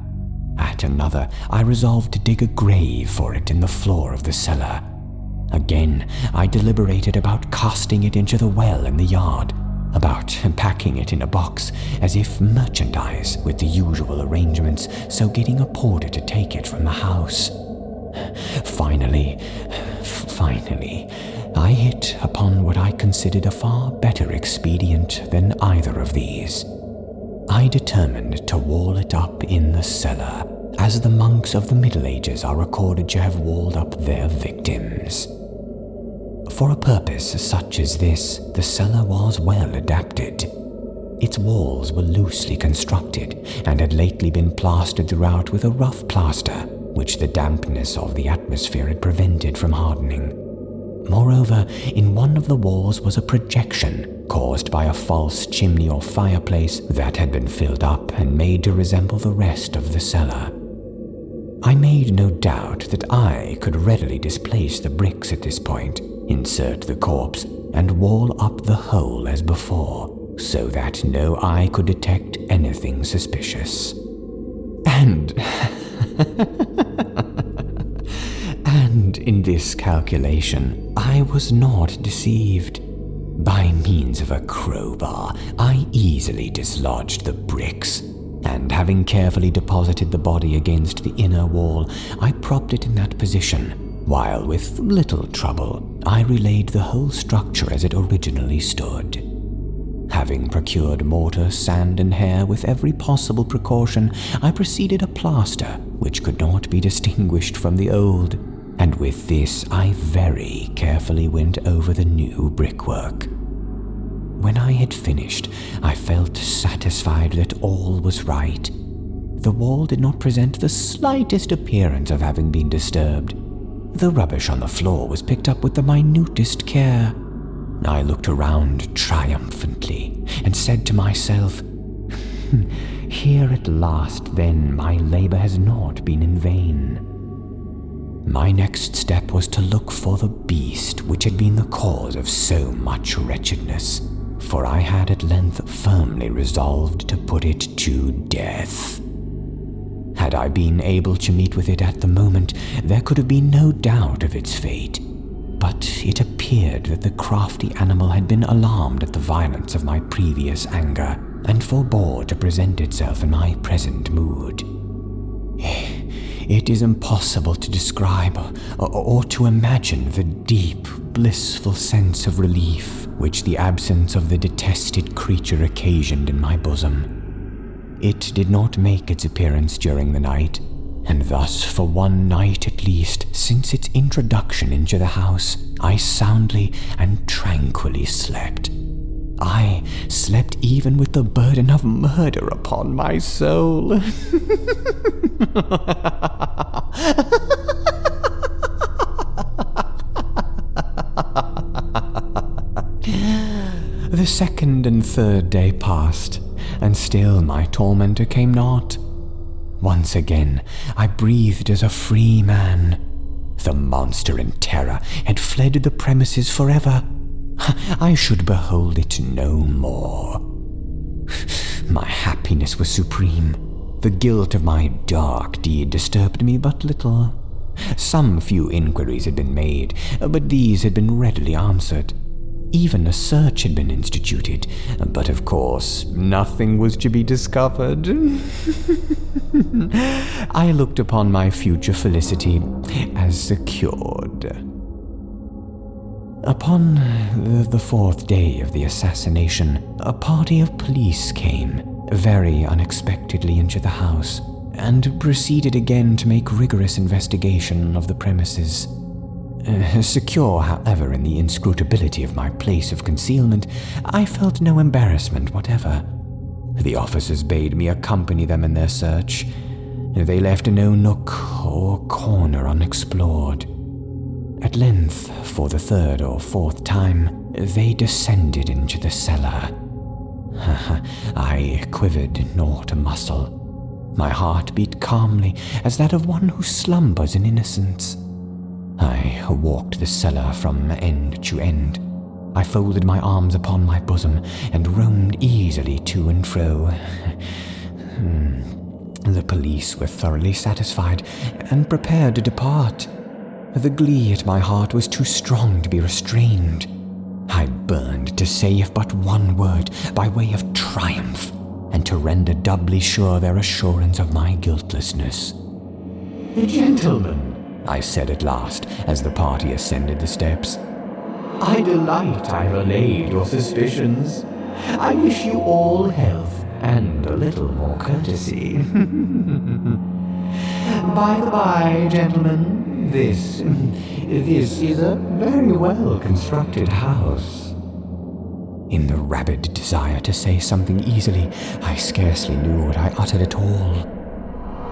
At another, I resolved to dig a grave for it in the floor of the cellar. Again, I deliberated about casting it into the well in the yard, about packing it in a box as if merchandise with the usual arrangements, so getting a porter to take it from the house. Finally, I hit upon what I considered a far better expedient than either of these. I determined to wall it up in the cellar, as the monks of the Middle Ages are recorded to have walled up their victims. For a purpose such as this, the cellar was well adapted. Its walls were loosely constructed, and had lately been plastered throughout with a rough plaster, which the dampness of the atmosphere had prevented from hardening. Moreover, in one of the walls was a projection caused by a false chimney or fireplace that had been filled up and made to resemble the rest of the cellar. I made no doubt that I could readily displace the bricks at this point, insert the corpse, and wall up the hole as before, so that no eye could detect anything suspicious. And in this calculation, I was not deceived. By means of a crowbar, I easily dislodged the bricks, and having carefully deposited the body against the inner wall, I propped it in that position, while with little trouble, I relayed the whole structure as it originally stood. Having procured mortar, sand, and hair with every possible precaution, I proceeded a plaster which could not be distinguished from the old, and with this I very carefully went over the new brickwork. When I had finished, I felt satisfied that all was right. The wall did not present the slightest appearance of having been disturbed. The rubbish on the floor was picked up with the minutest care. I looked around triumphantly and said to myself, "Here at last, then, my labor has not been in vain." My next step was to look for the beast which had been the cause of so much wretchedness, for I had at length firmly resolved to put it to death. Had I been able to meet with it at the moment, there could have been no doubt of its fate, but it appeared that the crafty animal had been alarmed at the violence of my previous anger, and forbore to present itself in my present mood. It is impossible to describe or to imagine the deep, blissful sense of relief which the absence of the detested creature occasioned in my bosom. It did not make its appearance during the night, and thus for one night at least, since its introduction into the house, I soundly and tranquilly slept. I slept even with the burden of murder upon my soul. The second and third day passed, and still my tormentor came not. Once again, I breathed as a free man. The monster in terror had fled the premises forever. I should behold it no more. My happiness was supreme. The guilt of my dark deed disturbed me but little. Some few inquiries had been made, but these had been readily answered. Even a search had been instituted, but of course nothing was to be discovered. I looked upon my future felicity as secured. Upon the fourth day of the assassination, a party of police came, very unexpectedly, into the house, and proceeded again to make rigorous investigation of the premises. Secure, however, in the inscrutability of my place of concealment, I felt no embarrassment whatever. The officers bade me accompany them in their search. They left no nook or corner unexplored. At length, for the third or fourth time, they descended into the cellar. I quivered not a muscle. My heart beat calmly as that of one who slumbers in innocence. I walked the cellar from end to end. I folded my arms upon my bosom and roamed easily to and fro. The police were thoroughly satisfied and prepared to depart. The glee at my heart was too strong to be restrained. I burned to say if but one word by way of triumph, and to render doubly sure their assurance of my guiltlessness. "Gentlemen," I said at last, as the party ascended the steps, "I delight I've allayed your suspicions. I wish you all health and a little more courtesy. By the by, gentlemen, this is a very well-constructed house." In the rabid desire to say something easily, I scarcely knew what I uttered at all.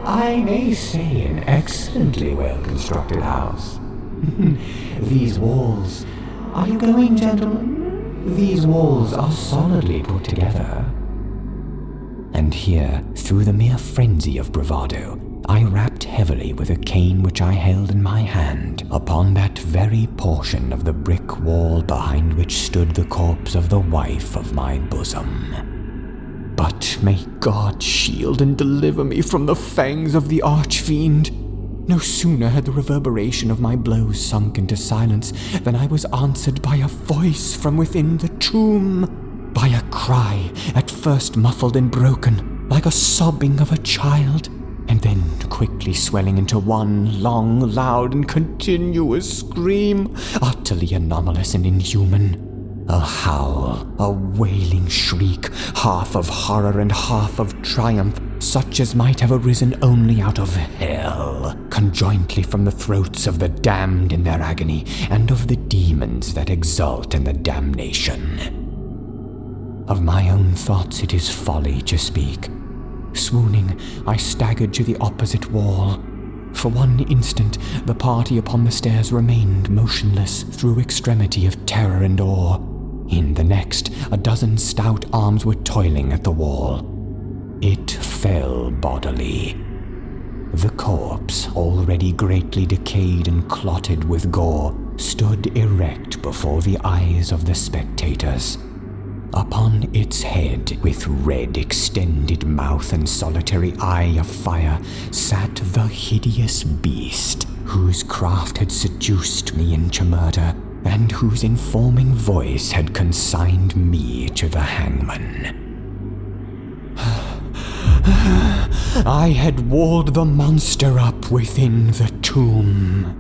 "I may say an excellently well-constructed house. These walls... Are you going, gentlemen? These walls are solidly put together. And here, through the mere frenzy of bravado, I rapped heavily with a cane which I held in my hand upon that very portion of the brick wall behind which stood the corpse of the wife of my bosom. But may God shield and deliver me from the fangs of the archfiend! No sooner had the reverberation of my blows sunk into silence than I was answered by a voice from within the tomb, by a cry at first muffled and broken, like a sobbing of a child, and then quickly swelling into one long, loud, and continuous scream, utterly anomalous and inhuman. A howl, a wailing shriek, half of horror and half of triumph, such as might have arisen only out of hell, conjointly from the throats of the damned in their agony, and of the demons that exult in the damnation. Of my own thoughts it is folly to speak. Swooning, I staggered to the opposite wall. For one instant, the party upon the stairs remained motionless through extremity of terror and awe. In the next, a dozen stout arms were toiling at the wall. It fell bodily. The corpse, already greatly decayed and clotted with gore, stood erect before the eyes of the spectators. Upon its head, with red extended mouth and solitary eye of fire, sat the hideous beast whose craft had seduced me into murder, and whose informing voice had consigned me to the hangman. I had walled the monster up within the tomb.